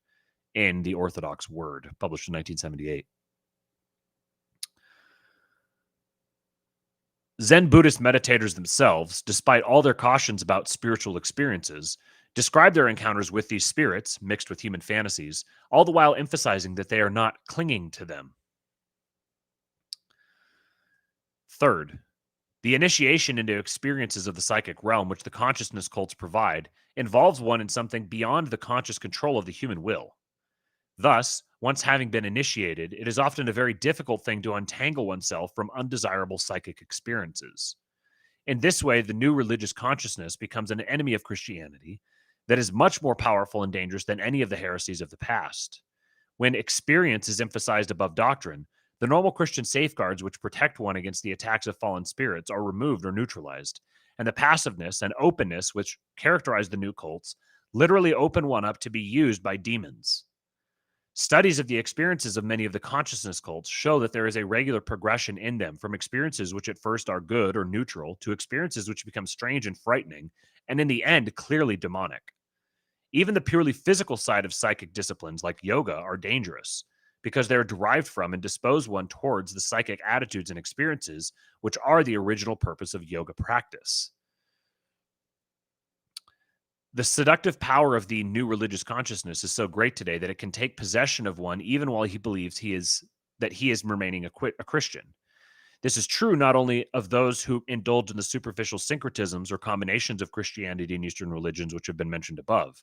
in the Orthodox Word, published in 1978. Zen Buddhist meditators themselves, despite all their cautions about spiritual experiences, describe their encounters with these spirits, mixed with human fantasies, all the while emphasizing that they are not clinging to them. Third, the initiation into experiences of the psychic realm which the consciousness cults provide involves one in something beyond the conscious control of the human will. Thus, once having been initiated, it is often a very difficult thing to untangle oneself from undesirable psychic experiences. In this way, the new religious consciousness becomes an enemy of Christianity that is much more powerful and dangerous than any of the heresies of the past. When experience is emphasized above doctrine, the normal Christian safeguards which protect one against the attacks of fallen spirits are removed or neutralized, and the passiveness and openness which characterize the new cults literally open one up to be used by demons. Studies of the experiences of many of the consciousness cults show that there is a regular progression in them from experiences which at first are good or neutral to experiences which become strange and frightening, and in the end, clearly demonic. Even the purely physical side of psychic disciplines like yoga are dangerous because they're derived from and dispose one towards the psychic attitudes and experiences which are the original purpose of yoga practice. The seductive power of the new religious consciousness is so great today that it can take possession of one even while he believes he is remaining a Christian. This is true not only of those who indulge in the superficial syncretisms or combinations of Christianity and Eastern religions which have been mentioned above.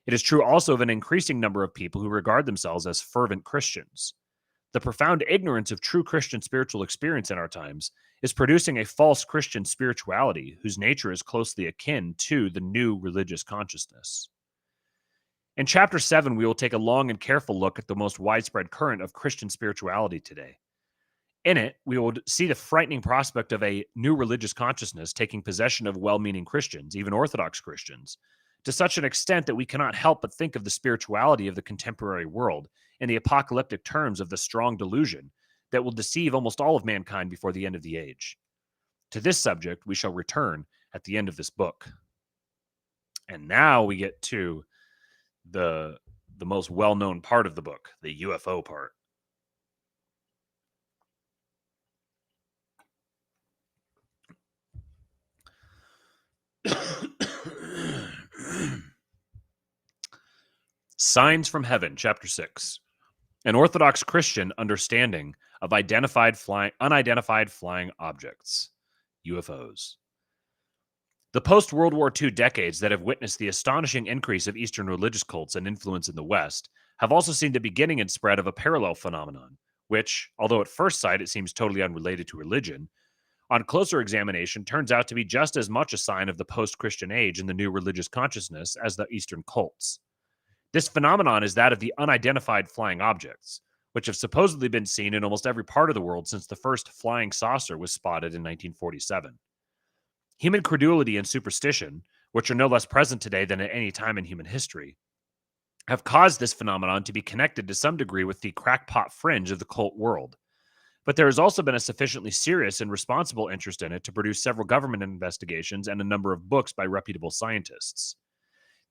It is true also of an increasing number of people who regard themselves as fervent Christians. The profound ignorance of true Christian spiritual experience in our times is producing a false Christian spirituality whose nature is closely akin to the new religious consciousness. In Chapter 7, we will take a long and careful look at the most widespread current of Christian spirituality today. In it, we will see the frightening prospect of a new religious consciousness taking possession of well-meaning Christians, even Orthodox Christians, to such an extent that we cannot help but think of the spirituality of the contemporary world in the apocalyptic terms of the strong delusion that will deceive almost all of mankind before the end of the age. To this subject, we shall return at the end of this book. And now we get to the most well-known part of the book, the UFO part. Signs from Heaven, Chapter 6. An Orthodox Christian understanding of unidentified flying objects, UFOs. The post-World War II decades that have witnessed the astonishing increase of Eastern religious cults and influence in the West have also seen the beginning and spread of a parallel phenomenon, which, although at first sight it seems totally unrelated to religion, on closer examination turns out to be just as much a sign of the post-Christian age and the new religious consciousness as the Eastern cults. This phenomenon is that of the unidentified flying objects, which have supposedly been seen in almost every part of the world since the first flying saucer was spotted in 1947. Human credulity and superstition, which are no less present today than at any time in human history, have caused this phenomenon to be connected to some degree with the crackpot fringe of the cult world. But there has also been a sufficiently serious and responsible interest in it to produce several government investigations and a number of books by reputable scientists.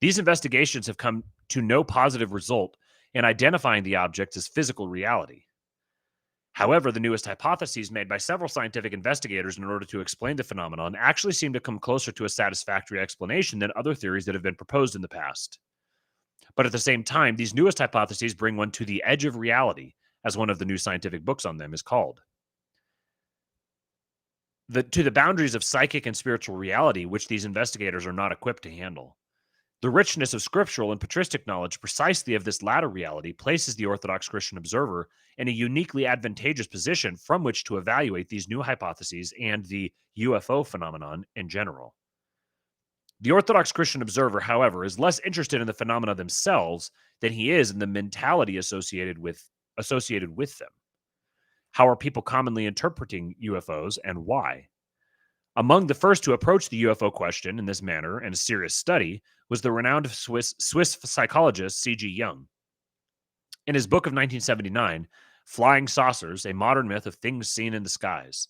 These investigations have come to no positive result in identifying the objects as physical reality. However, the newest hypotheses made by several scientific investigators in order to explain the phenomenon actually seem to come closer to a satisfactory explanation than other theories that have been proposed in the past. But at the same time, these newest hypotheses bring one to the edge of reality, as one of the new scientific books on them is called. To the boundaries of psychic and spiritual reality, which these investigators are not equipped to handle. The richness of scriptural and patristic knowledge precisely of this latter reality places the Orthodox Christian observer in a uniquely advantageous position from which to evaluate these new hypotheses and the UFO phenomenon in general. The Orthodox Christian observer, however, is less interested in the phenomena themselves than he is in the mentality associated with them. How are people commonly interpreting UFOs and why? Among the first to approach the UFO question in this manner and a serious study was the renowned Swiss psychologist C.G. Jung. In his book of 1979, Flying Saucers, A Modern Myth of Things Seen in the Skies,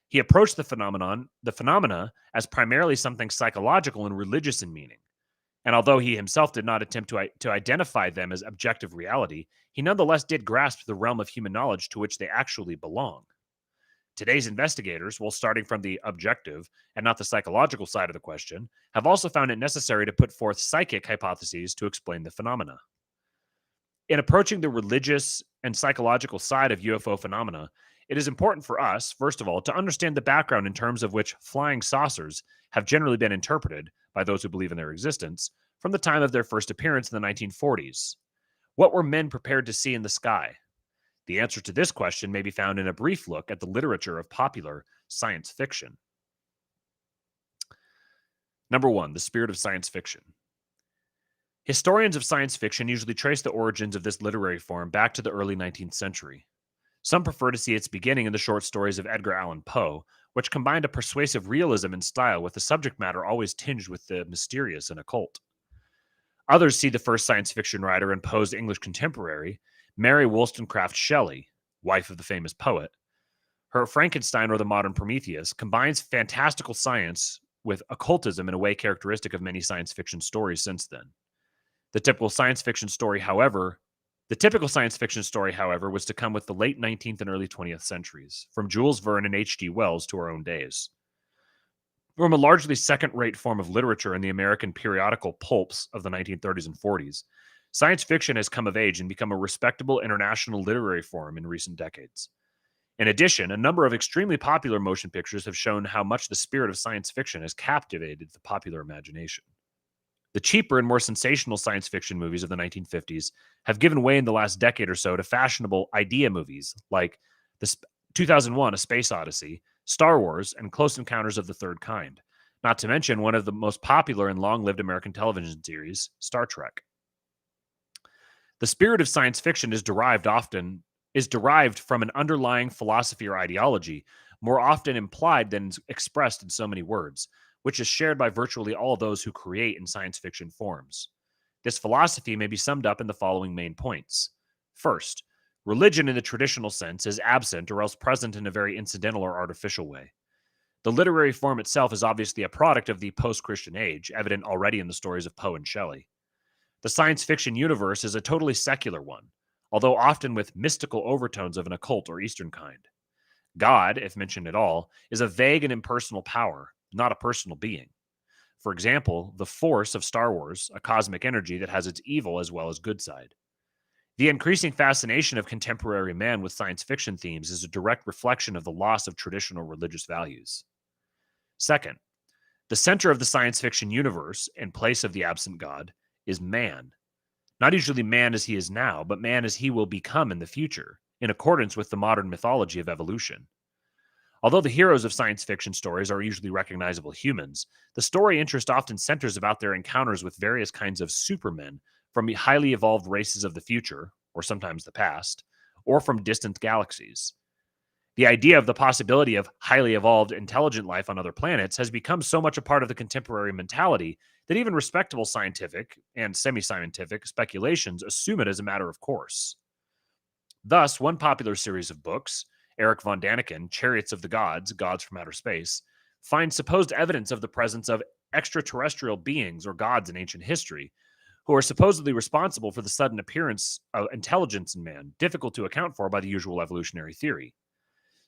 he approached the phenomena as primarily something psychological and religious in meaning. And although he himself did not attempt to identify them as objective reality, he nonetheless did grasp the realm of human knowledge to which they actually belong. Today's investigators, while starting from the objective and not the psychological side of the question, have also found it necessary to put forth psychic hypotheses to explain the phenomena. In approaching the religious and psychological side of UFO phenomena, it is important for us, first of all, to understand the background in terms of which flying saucers have generally been interpreted by those who believe in their existence from the time of their first appearance in the 1940s. What were men prepared to see in the sky? The answer to this question may be found in a brief look at the literature of popular science fiction. Number 1, the spirit of science fiction. Historians of science fiction usually trace the origins of this literary form back to the early 19th century. Some prefer to see its beginning in the short stories of Edgar Allan Poe, which combined a persuasive realism and style with the subject matter always tinged with the mysterious and occult. Others see the first science fiction writer and Poe's English contemporary, Mary Wollstonecraft Shelley, wife of the famous poet. Her Frankenstein, or the Modern Prometheus, combines fantastical science with occultism in a way characteristic of many science fiction stories since then. The typical science fiction story, however, was to come with the late 19th and early 20th centuries, from Jules Verne and H.G. Wells to our own days. From a largely second-rate form of literature in the American periodical pulps of the 1930s and 40s, science fiction has come of age and become a respectable international literary form in recent decades. In addition, a number of extremely popular motion pictures have shown how much the spirit of science fiction has captivated the popular imagination. The cheaper and more sensational science fiction movies of the 1950s have given way in the last decade or so to fashionable idea movies like the 2001 A Space Odyssey, Star Wars, and Close Encounters of the Third Kind, not to mention one of the most popular and long-lived American television series, Star Trek. The spirit of science fiction is derived from an underlying philosophy or ideology, more often implied than expressed in so many words, which is shared by virtually all those who create in science fiction forms. This philosophy may be summed up in the following main points. First, religion in the traditional sense is absent or else present in a very incidental or artificial way. The literary form itself is obviously a product of the post-Christian age, evident already in the stories of Poe and Shelley. The science fiction universe is a totally secular one, although often with mystical overtones of an occult or Eastern kind. God, if mentioned at all, is a vague and impersonal power, not a personal being. For example, the Force of Star Wars, a cosmic energy that has its evil as well as good side. The increasing fascination of contemporary man with science fiction themes is a direct reflection of the loss of traditional religious values. Second, the center of the science fiction universe, in place of the absent God, is man. Not usually man as he is now, but man as he will become in the future, in accordance with the modern mythology of evolution. Although the heroes of science fiction stories are usually recognizable humans, the story interest often centers about their encounters with various kinds of supermen from highly evolved races of the future, or sometimes the past, or from distant galaxies. The idea of the possibility of highly evolved intelligent life on other planets has become so much a part of the contemporary mentality that even respectable scientific and semi-scientific speculations assume it as a matter of course. Thus, one popular series of books, Eric von Daniken, Chariots of the Gods, Gods from Outer Space, finds supposed evidence of the presence of extraterrestrial beings or gods in ancient history, who are supposedly responsible for the sudden appearance of intelligence in man, difficult to account for by the usual evolutionary theory.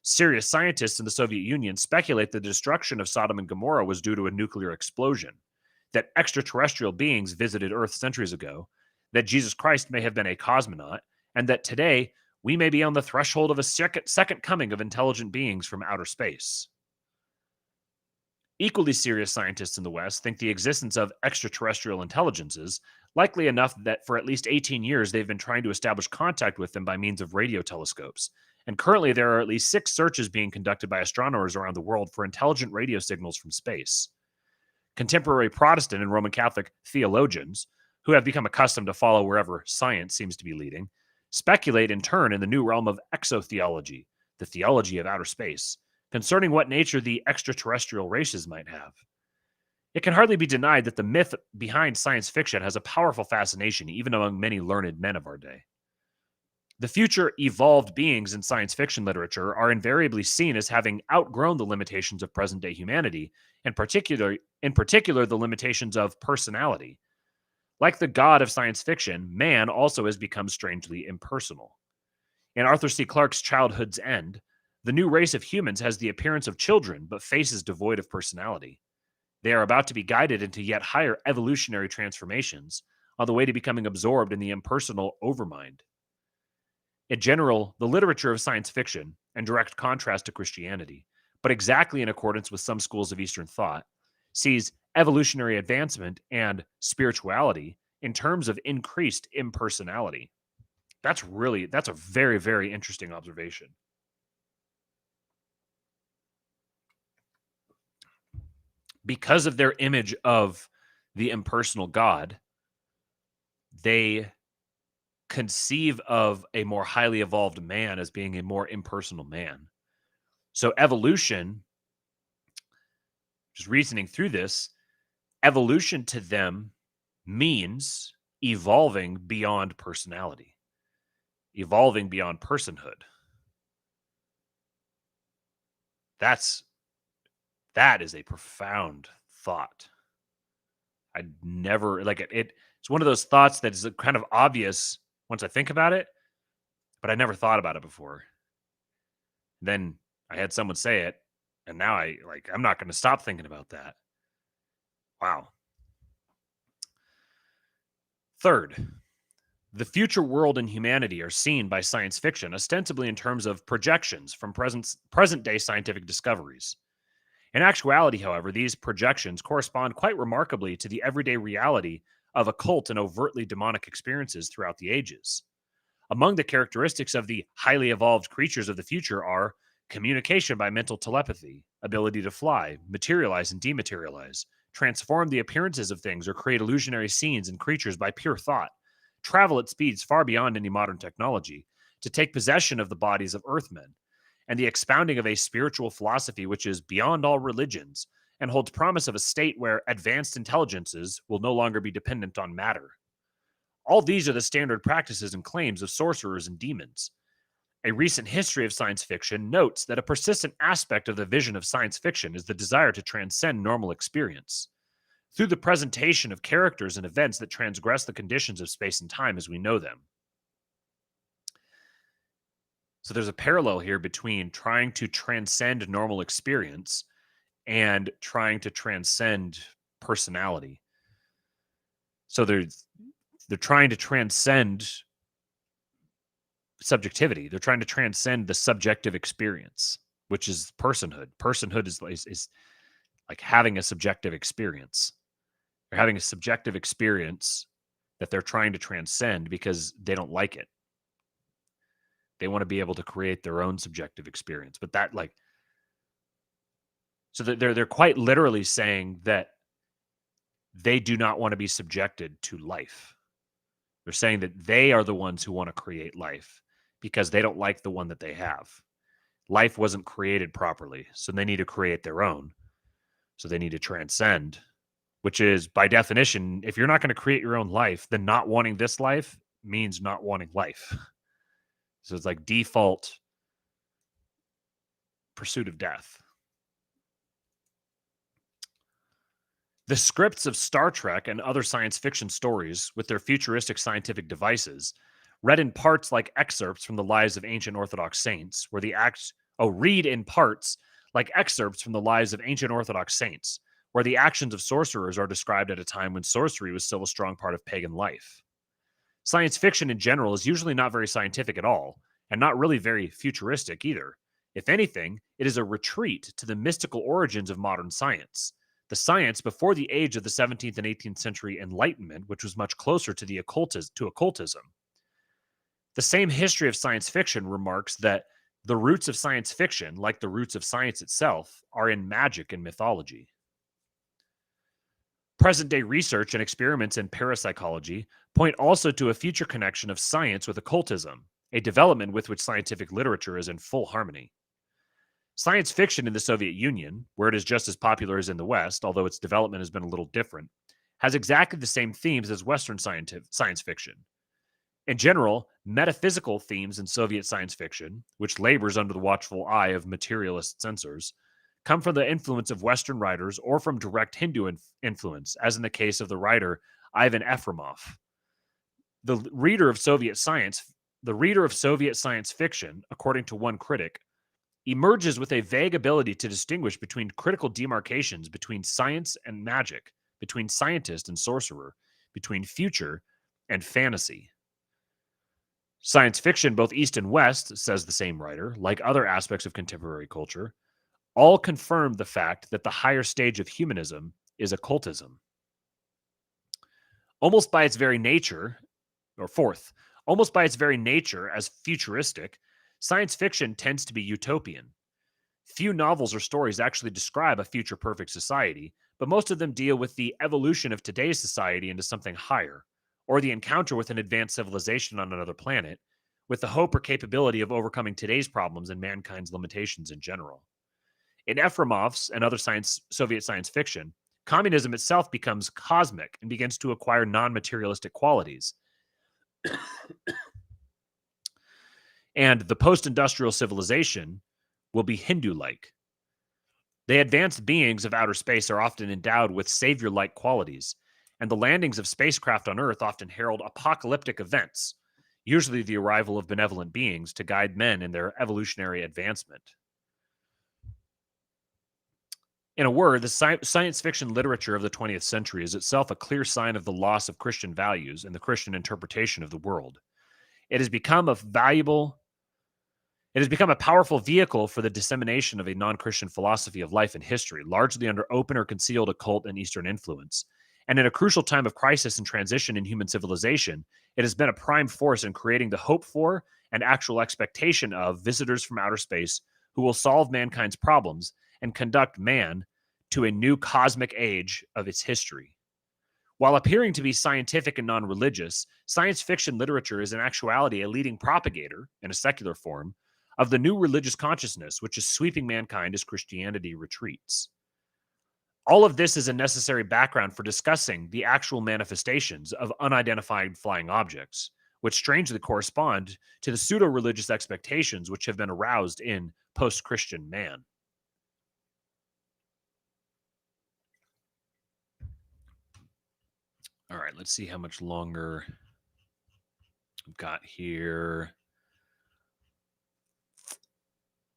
Serious scientists in the Soviet Union speculate the destruction of Sodom and Gomorrah was due to a nuclear explosion, that extraterrestrial beings visited Earth centuries ago, that Jesus Christ may have been a cosmonaut, and that today we may be on the threshold of a second coming of intelligent beings from outer space. Equally serious scientists in the West think the existence of extraterrestrial intelligences likely enough that for at least 18 years they've been trying to establish contact with them by means of radio telescopes. And currently there are at least 6 searches being conducted by astronomers around the world for intelligent radio signals from space. Contemporary Protestant and Roman Catholic theologians, who have become accustomed to follow wherever science seems to be leading, speculate in turn in the new realm of exotheology, the theology of outer space, concerning what nature the extraterrestrial races might have. It can hardly be denied that the myth behind science fiction has a powerful fascination even among many learned men of our day. The future evolved beings in science fiction literature are invariably seen as having outgrown the limitations of present-day humanity, in particular the limitations of personality. Like the god of science fiction, man also has become strangely impersonal. In Arthur C. Clarke's Childhood's End, the new race of humans has the appearance of children, but faces devoid of personality. They are about to be guided into yet higher evolutionary transformations on the way to becoming absorbed in the impersonal overmind. In general, the literature of science fiction, in direct contrast to Christianity, but exactly in accordance with some schools of Eastern thought, sees evolutionary advancement and spirituality in terms of increased impersonality. That's a very, very interesting observation. Because of their image of the impersonal God, they conceive of a more highly evolved man as being a more impersonal man. So evolution, just reasoning through this, evolution to them means evolving beyond personality, evolving beyond personhood. That is a profound thought. I'd never, it's one of those thoughts that is kind of obvious once I think about it, but I never thought about it before. Then I had someone say it, and now I'm not going to stop thinking about that. Wow. Third, the future world and humanity are seen by science fiction ostensibly in terms of projections from present-day scientific discoveries. In actuality, however, these projections correspond quite remarkably to the everyday reality of occult and overtly demonic experiences throughout the ages. Among the characteristics of the highly evolved creatures of the future are communication by mental telepathy, ability to fly, materialize and dematerialize, transform the appearances of things or create illusionary scenes and creatures by pure thought, travel at speeds far beyond any modern technology, to take possession of the bodies of earthmen, and the expounding of a spiritual philosophy which is beyond all religions and holds promise of a state where advanced intelligences will no longer be dependent on matter. All these are the standard practices and claims of sorcerers and demons. A recent history of science fiction notes that a persistent aspect of the vision of science fiction is the desire to transcend normal experience through the presentation of characters and events that transgress the conditions of space and time as we know them. So there's a parallel here between trying to transcend normal experience and trying to transcend personality. So they're trying to transcend subjectivity. They're trying to transcend the subjective experience, which is personhood. Personhood is like having a subjective experience. They're having a subjective experience that they're trying to transcend because they don't like it. They want to be able to create their own subjective experience. But that so they're quite literally saying that they do not want to be subjected to life. They're saying that they are the ones who want to create life because they don't like the one that they have. Life wasn't created properly, so they need to create their own. So they need to transcend, which is, by definition, if you're not going to create your own life, then not wanting this life means not wanting life. So it's like default pursuit of death. The scripts of Star Trek and other science fiction stories with their futuristic scientific devices, read in parts like excerpts from the lives of ancient Orthodox saints, read in parts like excerpts from the lives of ancient Orthodox saints, where the actions of sorcerers are described at a time when sorcery was still a strong part of pagan life. Science fiction in general is usually not very scientific at all, and not really very futuristic either. If anything, it is a retreat to the mystical origins of modern science, the science before the age of the 17th and 18th century Enlightenment, which was much closer to occultism. The same history of science fiction remarks that the roots of science fiction, like the roots of science itself, are in magic and mythology. Present-day research and experiments in parapsychology point also to a future connection of science with occultism, a development with which scientific literature is in full harmony. Science fiction in the Soviet Union, where it is just as popular as in the West, although its development has been a little different, has exactly the same themes as Western science fiction. In general, metaphysical themes in Soviet science fiction, which labors under the watchful eye of materialist censors, come from the influence of Western writers or from direct Hindu influence, as in the case of the writer Ivan Efremov. The reader of Soviet science fiction, according to one critic, emerges with a vague ability to distinguish between critical demarcations between science and magic, between scientist and sorcerer, between future and fantasy. Science fiction, both East and West, says the same writer, like other aspects of contemporary culture, all confirm the fact that the higher stage of humanism is occultism. Almost by its very nature as futuristic, science fiction tends to be utopian. Few novels or stories actually describe a future perfect society, but most of them deal with the evolution of today's society into something higher, or the encounter with an advanced civilization on another planet, with the hope or capability of overcoming today's problems and mankind's limitations in general. In Efremov's and other Soviet science fiction, communism itself becomes cosmic and begins to acquire non-materialistic qualities. And the post-industrial civilization will be Hindu-like. The advanced beings of outer space are often endowed with savior-like qualities, and the landings of spacecraft on Earth often herald apocalyptic events, usually the arrival of benevolent beings to guide men in their evolutionary advancement. In a word, the science fiction literature of the 20th century is itself a clear sign of the loss of Christian values and the Christian interpretation of the world. It has become a powerful vehicle for the dissemination of a non-Christian philosophy of life and history, largely under open or concealed occult and Eastern influence. And in a crucial time of crisis and transition in human civilization, it has been a prime force in creating the hope for and actual expectation of visitors from outer space who will solve mankind's problems and conduct man to a new cosmic age of its history. While appearing to be scientific and non-religious, science fiction literature is in actuality a leading propagator, in a secular form, of the new religious consciousness which is sweeping mankind as Christianity retreats. All of this is a necessary background for discussing the actual manifestations of unidentified flying objects, which strangely correspond to the pseudo-religious expectations which have been aroused in post-Christian man. All right, let's see how much longer I've got here.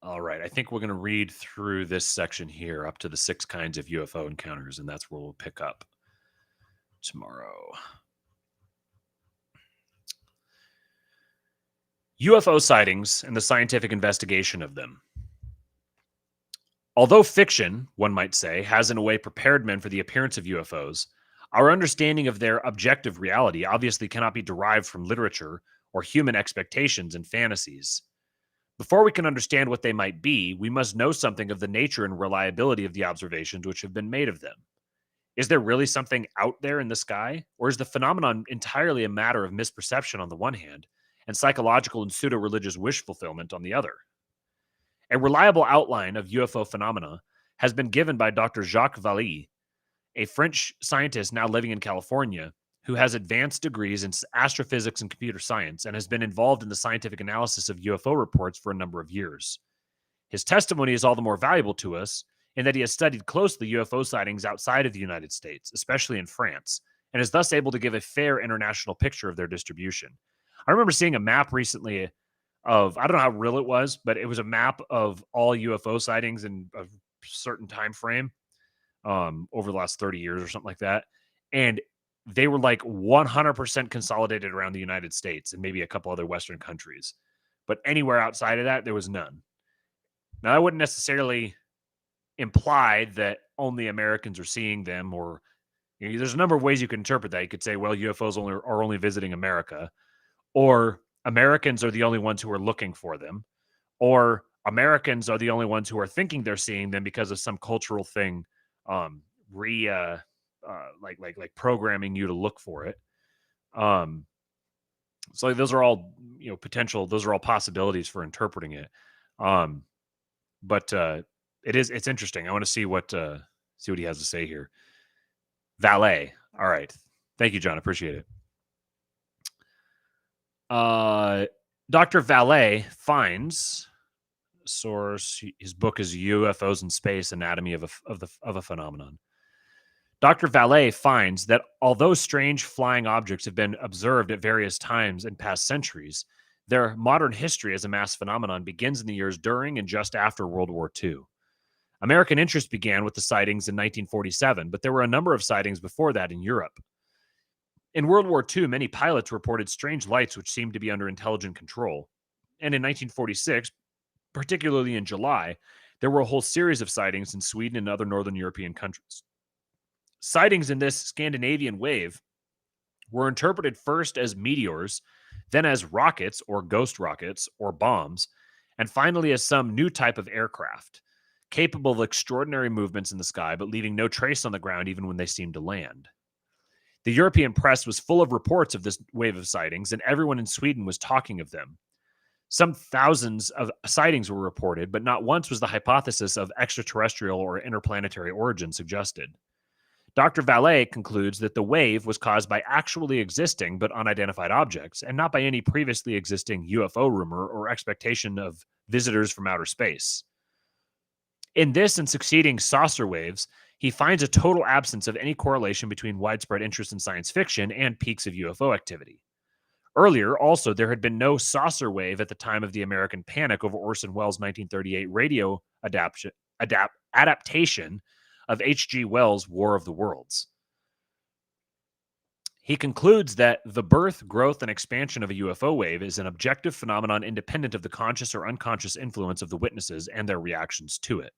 All right, I think we're going to read through this section here up to the 6 kinds of UFO encounters, and that's where we'll pick up tomorrow. UFO sightings and the scientific investigation of them. Although fiction, one might say, has in a way prepared men for the appearance of UFOs, our understanding of their objective reality obviously cannot be derived from literature or human expectations and fantasies. Before we can understand what they might be, we must know something of the nature and reliability of the observations which have been made of them. Is there really something out there in the sky, or is the phenomenon entirely a matter of misperception on the one hand, and psychological and pseudo-religious wish fulfillment on the other? A reliable outline of UFO phenomena has been given by Dr. Jacques Vallée, a French scientist now living in California, who has advanced degrees in astrophysics and computer science and has been involved in the scientific analysis of UFO reports for a number of years. His testimony is all the more valuable to us in that he has studied closely UFO sightings outside of the United States, especially in France, and is thus able to give a fair international picture of their distribution. I remember seeing a map recently of, I don't know how real it was, but it was a map of all UFO sightings in a certain time frame over the last 30 years or something like that. And they were like 100% consolidated around the United States and maybe a couple other Western countries. But anywhere outside of that, there was none. Now, that wouldn't necessarily imply that only Americans are seeing them, or there's a number of ways you can interpret that. You could say, well, UFOs are only visiting America, or Americans are the only ones who are looking for them, or Americans are the only ones who are thinking they're seeing them because of some cultural thing, like programming you to look for it. So those are all potential. Those are all possibilities for interpreting it. But it's interesting. I want to see what he has to say here. Vallée. All right. Thank you, John. Appreciate it. Dr. Vallée finds source. His book is UFOs in Space: Anatomy of a Phenomenon. Dr. Vallée finds that although strange flying objects have been observed at various times in past centuries, their modern history as a mass phenomenon begins in the years during and just after World War II. American interest began with the sightings in 1947, but there were a number of sightings before that in Europe. In World War II, many pilots reported strange lights which seemed to be under intelligent control. And in 1946, particularly in July, there were a whole series of sightings in Sweden and other northern European countries. Sightings in this Scandinavian wave were interpreted first as meteors, then as rockets or ghost rockets or bombs, and finally as some new type of aircraft, capable of extraordinary movements in the sky but leaving no trace on the ground even when they seemed to land. The European press was full of reports of this wave of sightings, and everyone in Sweden was talking of them. Some thousands of sightings were reported, but not once was the hypothesis of extraterrestrial or interplanetary origin suggested. Dr. Vallée concludes that the wave was caused by actually existing but unidentified objects, and not by any previously existing UFO rumor or expectation of visitors from outer space. In this and succeeding saucer waves, he finds a total absence of any correlation between widespread interest in science fiction and peaks of UFO activity. Earlier, also, there had been no saucer wave at the time of the American panic over Orson Welles' 1938 radio adaptation of H.G. Wells' War of the Worlds. He concludes that the birth, growth, and expansion of a UFO wave is an objective phenomenon independent of the conscious or unconscious influence of the witnesses and their reactions to it.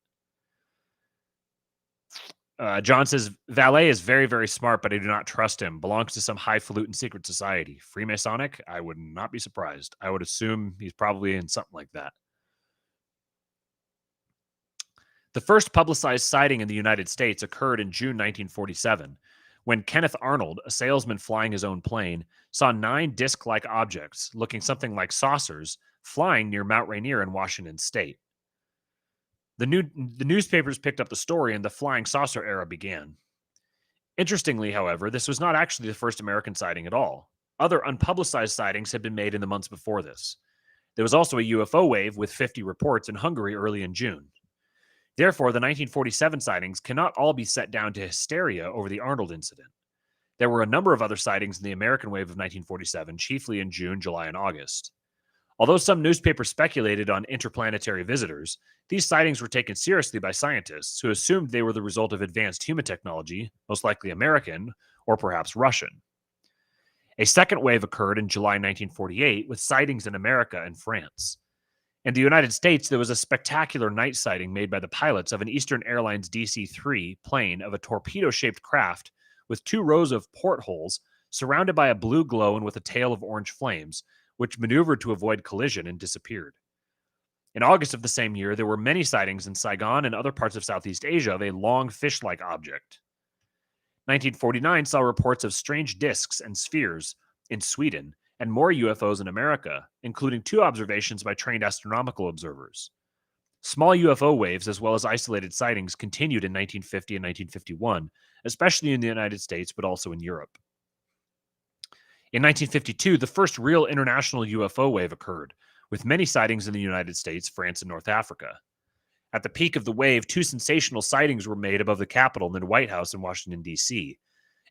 John says, Vallée is very, very smart, but I do not trust him. Belongs to some highfalutin secret society. Freemasonic? I would not be surprised. I would assume he's probably in something like that. The first publicized sighting in the United States occurred in June 1947, when Kenneth Arnold, a salesman flying his own plane, saw 9 disc-like objects, looking something like saucers, flying near Mount Rainier in Washington state. The newspapers picked up the story and the flying saucer era began. Interestingly, however, this was not actually the first American sighting at all. Other unpublicized sightings had been made in the months before this. There was also a UFO wave with 50 reports in Hungary early in June. Therefore, the 1947 sightings cannot all be set down to hysteria over the Arnold incident. There were a number of other sightings in the American wave of 1947, chiefly in June, July, and August. Although some newspapers speculated on interplanetary visitors, these sightings were taken seriously by scientists who assumed they were the result of advanced human technology, most likely American or perhaps Russian. A second wave occurred in July 1948 with sightings in America and France. In the United States, there was a spectacular night sighting made by the pilots of an Eastern Airlines DC-3 plane of a torpedo-shaped craft with 2 rows of portholes surrounded by a blue glow and with a tail of orange flames, which maneuvered to avoid collision and disappeared. In August of the same year, there were many sightings in Saigon and other parts of Southeast Asia of a long fish-like object. 1949 saw reports of strange disks and spheres in Sweden and more UFOs in America, including 2 observations by trained astronomical observers. Small UFO waves, as well as isolated sightings, continued in 1950 and 1951, especially in the United States, but also in Europe. In 1952, the first real international UFO wave occurred, with many sightings in the United States, France, and North Africa. At the peak of the wave, 2 sensational sightings were made above the Capitol and the White House in Washington, D.C.,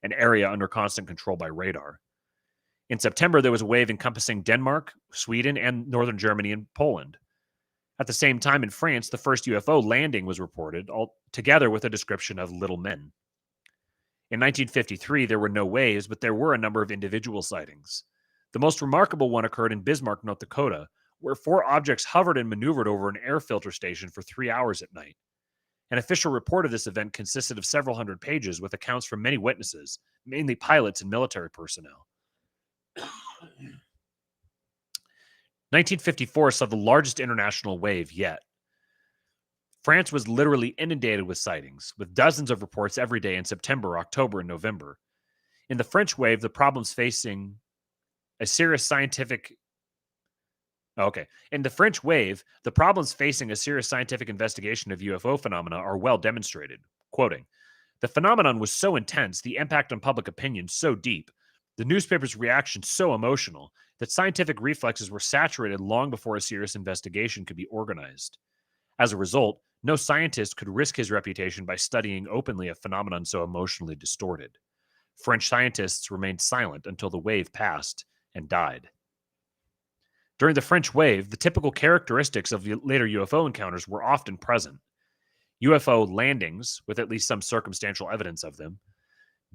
an area under constant control by radar. In September, there was a wave encompassing Denmark, Sweden, and northern Germany and Poland. At the same time, in France, the first UFO landing was reported, all together with a description of little men. In 1953, there were no waves, but there were a number of individual sightings. The most remarkable one occurred in Bismarck, North Dakota, where 4 objects hovered and maneuvered over an air filter station for 3 hours at night. An official report of this event consisted of several hundred pages with accounts from many witnesses, mainly pilots and military personnel. 1954 saw the largest international wave yet. France was literally inundated with sightings, with dozens of reports every day in September, October, and November. In the French wave, the problems facing a serious scientific investigation of UFO phenomena are well demonstrated. Quoting, "The phenomenon was so intense, the impact on public opinion so deep, the newspaper's reaction so emotional, that scientific reflexes were saturated long before a serious investigation could be organized. As a result, no scientist could risk his reputation by studying openly a phenomenon so emotionally distorted. French scientists remained silent until the wave passed and died." During the French wave, the typical characteristics of later UFO encounters were often present. UFO landings, with at least some circumstantial evidence of them,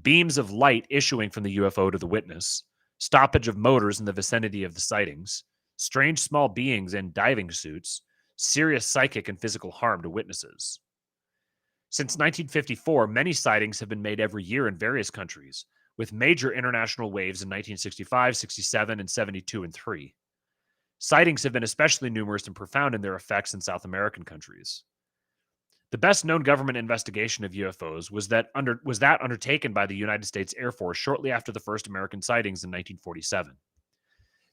beams of light issuing from the UFO to the witness, stoppage of motors in the vicinity of the sightings, strange small beings in diving suits, serious psychic and physical harm to witnesses. Since 1954, many sightings have been made every year in various countries, with major international waves in 1965, 67, and 72 and 3. Sightings have been especially numerous and profound in their effects in South American countries. The best-known government investigation of UFOs was that undertaken by the United States Air Force shortly after the first American sightings in 1947.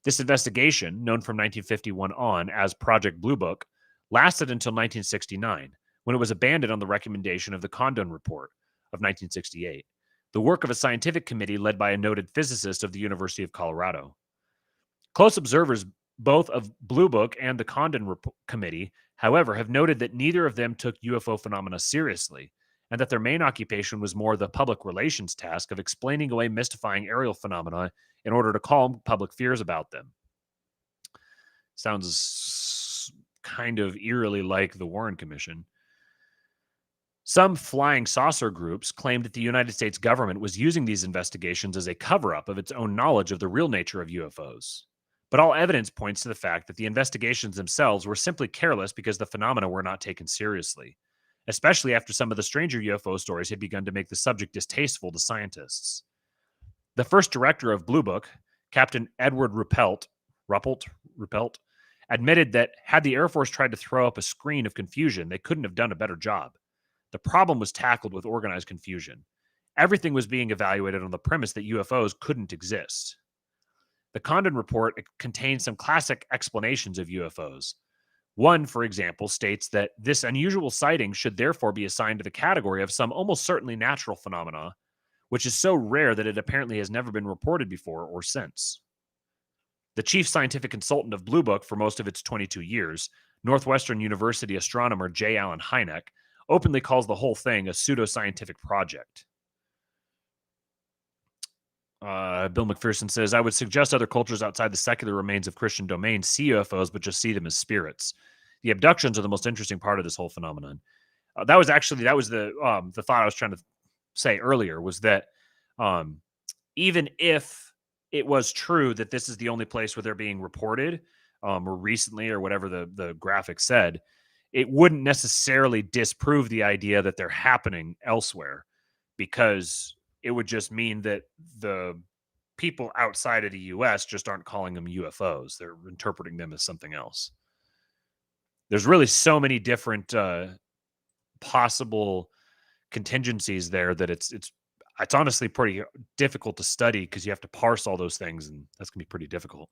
This investigation, known from 1951 on as Project Blue Book, lasted until 1969, when it was abandoned on the recommendation of the Condon Report of 1968, the work of a scientific committee led by a noted physicist of the University of Colorado. Close observers both of Blue Book and the Condon Committee, however, have noted that neither of them took UFO phenomena seriously, and that their main occupation was more the public relations task of explaining away mystifying aerial phenomena in order to calm public fears about them. Sounds kind of eerily like the Warren Commission. Some flying saucer groups claimed that the United States government was using these investigations as a cover-up of its own knowledge of the real nature of UFOs. But all evidence points to the fact that the investigations themselves were simply careless because the phenomena were not taken seriously, especially after some of the stranger UFO stories had begun to make the subject distasteful to scientists. The first director of Blue Book, Captain Edward Ruppelt, admitted that had the Air Force tried to throw up a screen of confusion, they couldn't have done a better job. The problem was tackled with organized confusion. Everything was being evaluated on the premise that UFOs couldn't exist. The Condon Report contains some classic explanations of UFOs. One, for example, states that this unusual sighting should therefore be assigned to the category of some almost certainly natural phenomena, which is so rare that it apparently has never been reported before or since. The chief scientific consultant of Blue Book for most of its 22 years, Northwestern University astronomer J. Allen Hynek, openly calls the whole thing a pseudoscientific project. Bill McPherson says, I would suggest other cultures outside the secular remains of Christian domain see UFOs, but just see them as spirits. The abductions are the most interesting part of this whole phenomenon. That was the thought I was trying to say earlier, was that even if it was true that this is the only place where they're being reported, or recently, or whatever the graphic said, it wouldn't necessarily disprove the idea that they're happening elsewhere, because it would just mean that the people outside of the US just aren't calling them UFOs. They're interpreting them as something else. There's really so many different possible contingencies there that it's honestly pretty difficult to study, because you have to parse all those things, and that's going to be pretty difficult.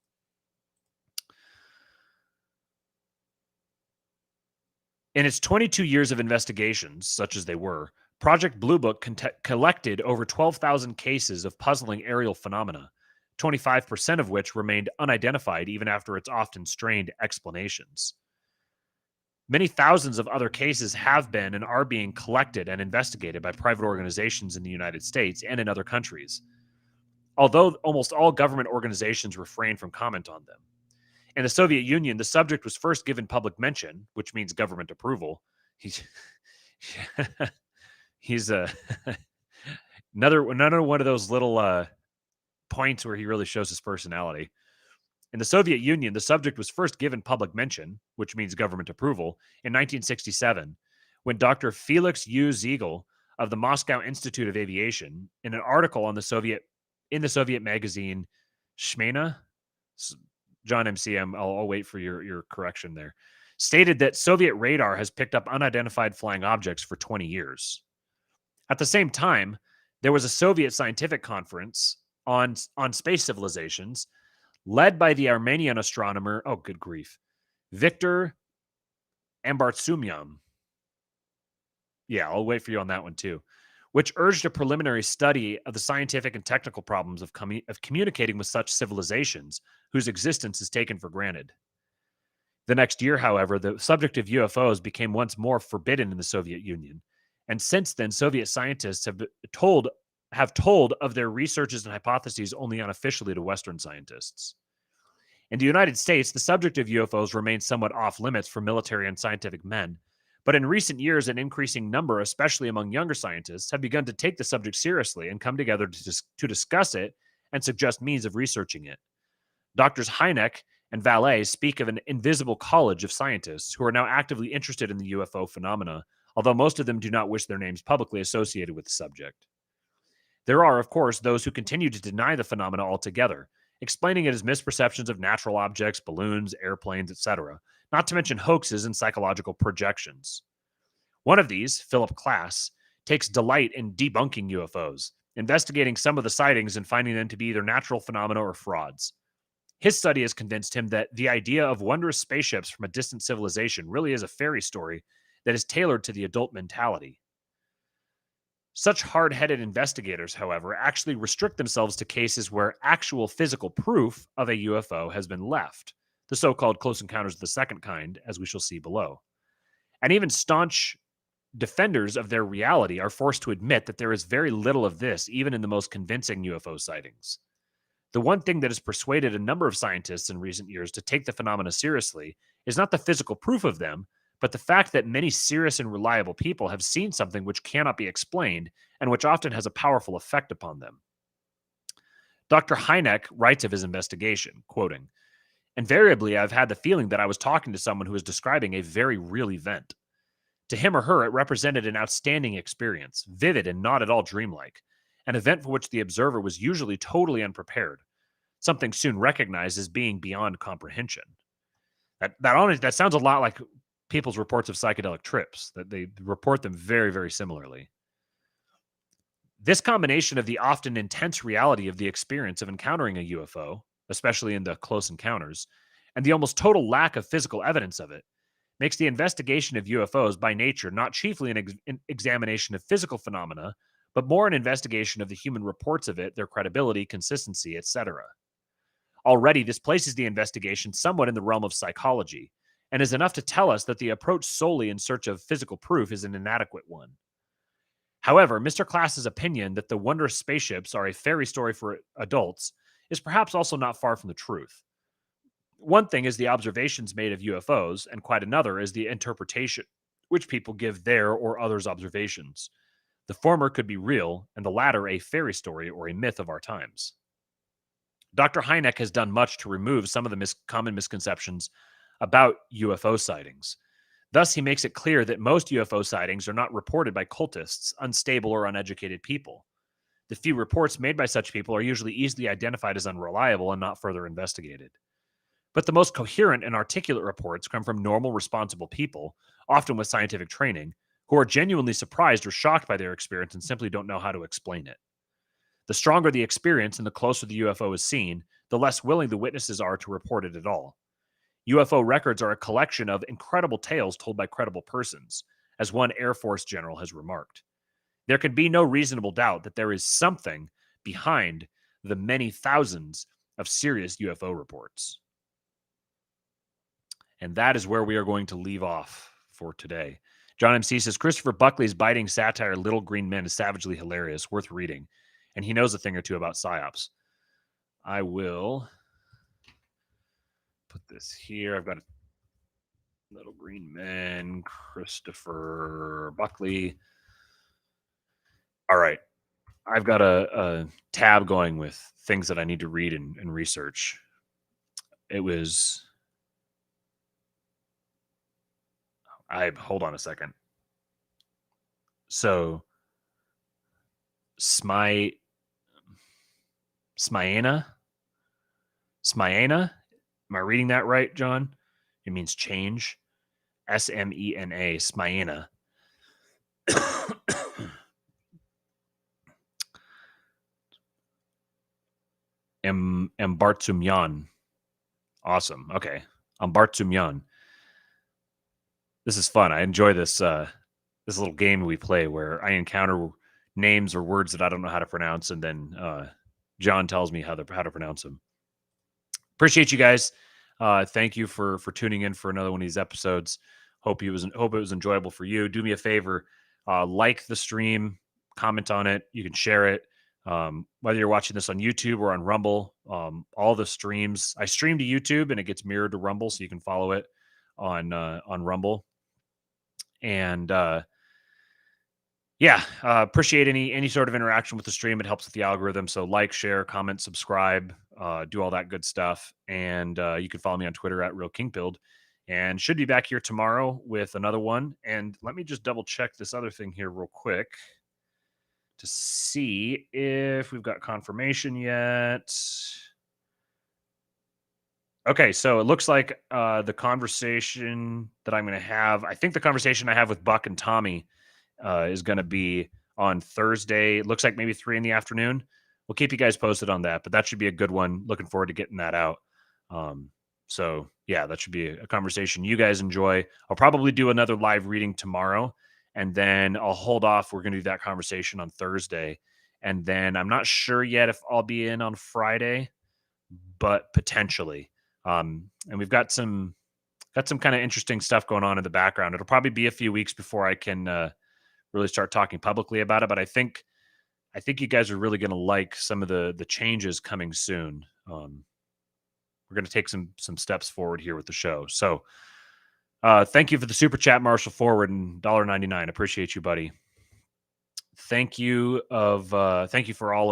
In its 22 years of investigations, such as they were, Project Blue Book collected over 12,000 cases of puzzling aerial phenomena, 25% of which remained unidentified even after its often strained explanations. Many thousands of other cases have been and are being collected and investigated by private organizations in the United States and in other countries, although almost all government organizations refrain from comment on them. In the Soviet Union, the subject was first given public mention, which means government approval. He's another one of those little points where he really shows his personality. In the Soviet Union, the subject was first given public mention, which means government approval, in 1967, when Dr. Felix U. Ziegel of the Moscow Institute of Aviation, in an article in the Soviet magazine Shmena, John MCM, I'll wait for your correction there, stated that Soviet radar has picked up unidentified flying objects for 20 years. At the same time, there was a Soviet scientific conference on space civilizations led by the Armenian astronomer, oh, good grief, Viktor Ambartsumyan. Yeah, I'll wait for you on that one too, which urged a preliminary study of the scientific and technical problems of communicating with such civilizations whose existence is taken for granted. The next year, however, the subject of UFOs became once more forbidden in the Soviet Union, and since then, Soviet scientists have told of their researches and hypotheses only unofficially to Western scientists. In the United States, the subject of UFOs remains somewhat off limits for military and scientific men, but in recent years, an increasing number, especially among younger scientists, have begun to take the subject seriously and come together to discuss it and suggest means of researching it. Doctors Hynek and Vallée speak of an invisible college of scientists who are now actively interested in the UFO phenomena, although most of them do not wish their names publicly associated with the subject. There are, of course, those who continue to deny the phenomena altogether, explaining it as misperceptions of natural objects, balloons, airplanes, etc., not to mention hoaxes and psychological projections. One of these, Philip Klass, takes delight in debunking UFOs, investigating some of the sightings and finding them to be either natural phenomena or frauds. His study has convinced him that the idea of wondrous spaceships from a distant civilization really is a fairy story that is tailored to the adult mentality. Such hard-headed investigators, however, actually restrict themselves to cases where actual physical proof of a UFO has been left, the so-called close encounters of the second kind, as we shall see below. And even staunch defenders of their reality are forced to admit that there is very little of this, even in the most convincing UFO sightings. The one thing that has persuaded a number of scientists in recent years to take the phenomena seriously is not the physical proof of them, but the fact that many serious and reliable people have seen something which cannot be explained and which often has a powerful effect upon them. Dr. Hynek writes of his investigation, quoting, "Invariably, I've had the feeling that I was talking to someone who was describing a very real event. To him or her, it represented an outstanding experience, vivid and not at all dreamlike, an event for which the observer was usually totally unprepared, something soon recognized as being beyond comprehension." That sounds a lot like people's reports of psychedelic trips, that they report them very, very similarly. This combination of the often intense reality of the experience of encountering a UFO, especially in the close encounters, and the almost total lack of physical evidence of it, makes the investigation of UFOs by nature not chiefly an examination of physical phenomena, but more an investigation of the human reports of it, their credibility, consistency, etc. Already, this places the investigation somewhat in the realm of psychology, and is enough to tell us that the approach solely in search of physical proof is an inadequate one. However, Mr. Class's opinion that the wondrous spaceships are a fairy story for adults is perhaps also not far from the truth. One thing is the observations made of UFOs, and quite another is the interpretation which people give their or others' observations. The former could be real, and the latter a fairy story or a myth of our times. Dr. Hynek has done much to remove some of the common misconceptions about UFO sightings. Thus, he makes it clear that most UFO sightings are not reported by cultists, unstable, or uneducated people. The few reports made by such people are usually easily identified as unreliable and not further investigated. But the most coherent and articulate reports come from normal, responsible people, often with scientific training, who are genuinely surprised or shocked by their experience and simply don't know how to explain it. The stronger the experience and the closer the UFO is seen, the less willing the witnesses are to report it at all. UFO records are a collection of incredible tales told by credible persons, as one Air Force general has remarked. There can be no reasonable doubt that there is something behind the many thousands of serious UFO reports. And that is where we are going to leave off for today. John MC says, Christopher Buckley's biting satire, Little Green Men, is savagely hilarious, worth reading. And he knows a thing or two about PSYOPs. I will put this here. I've got Little Green Men, Christopher Buckley. All right. I've got a tab going with things that I need to read and research. It was... hold on a second. So, Smiana? Am I reading that right, John? It means change. Smena. Smiana. Mbartsumyan. Awesome. Okay. Mbartsumyan. This is fun. I enjoy this this little game we play where I encounter names or words that I don't know how to pronounce, and then John tells me how to pronounce them. Appreciate you guys. Thank you for tuning in for another one of these episodes. Hope it was enjoyable for you. Do me a favor, like the stream, comment on it. You can share it. Whether you're watching this on YouTube or on Rumble, all the streams. I stream to YouTube and it gets mirrored to Rumble, so you can follow it on Rumble. And appreciate any sort of interaction with the stream. It helps with the algorithm. So like, share, comment, subscribe, do all that good stuff. And you can follow me on Twitter at RealKingPilled. And should be back here tomorrow with another one. And let me just double check this other thing here real quick to see if we've got confirmation yet. Okay, so it looks like the conversation that I'm going to have, I think the conversation I have with Buck and Tommy is going to be on Thursday. It looks like maybe 3 in the afternoon. We'll keep you guys posted on that, but that should be a good one. Looking forward to getting that out. So yeah, that should be a conversation you guys enjoy. I'll probably do another live reading tomorrow, and then I'll hold off. We're going to do that conversation on Thursday. And then I'm not sure yet if I'll be in on Friday, but potentially. And we've got some kind of interesting stuff going on in the background. It'll probably be a few weeks before I can really start talking publicly about it. But I think you guys are really going to like some of the changes coming soon. We're going to take some steps forward here with the show. So thank you for the super chat, Marshall Forward, and $1.99. Appreciate you, buddy. Thank you for all of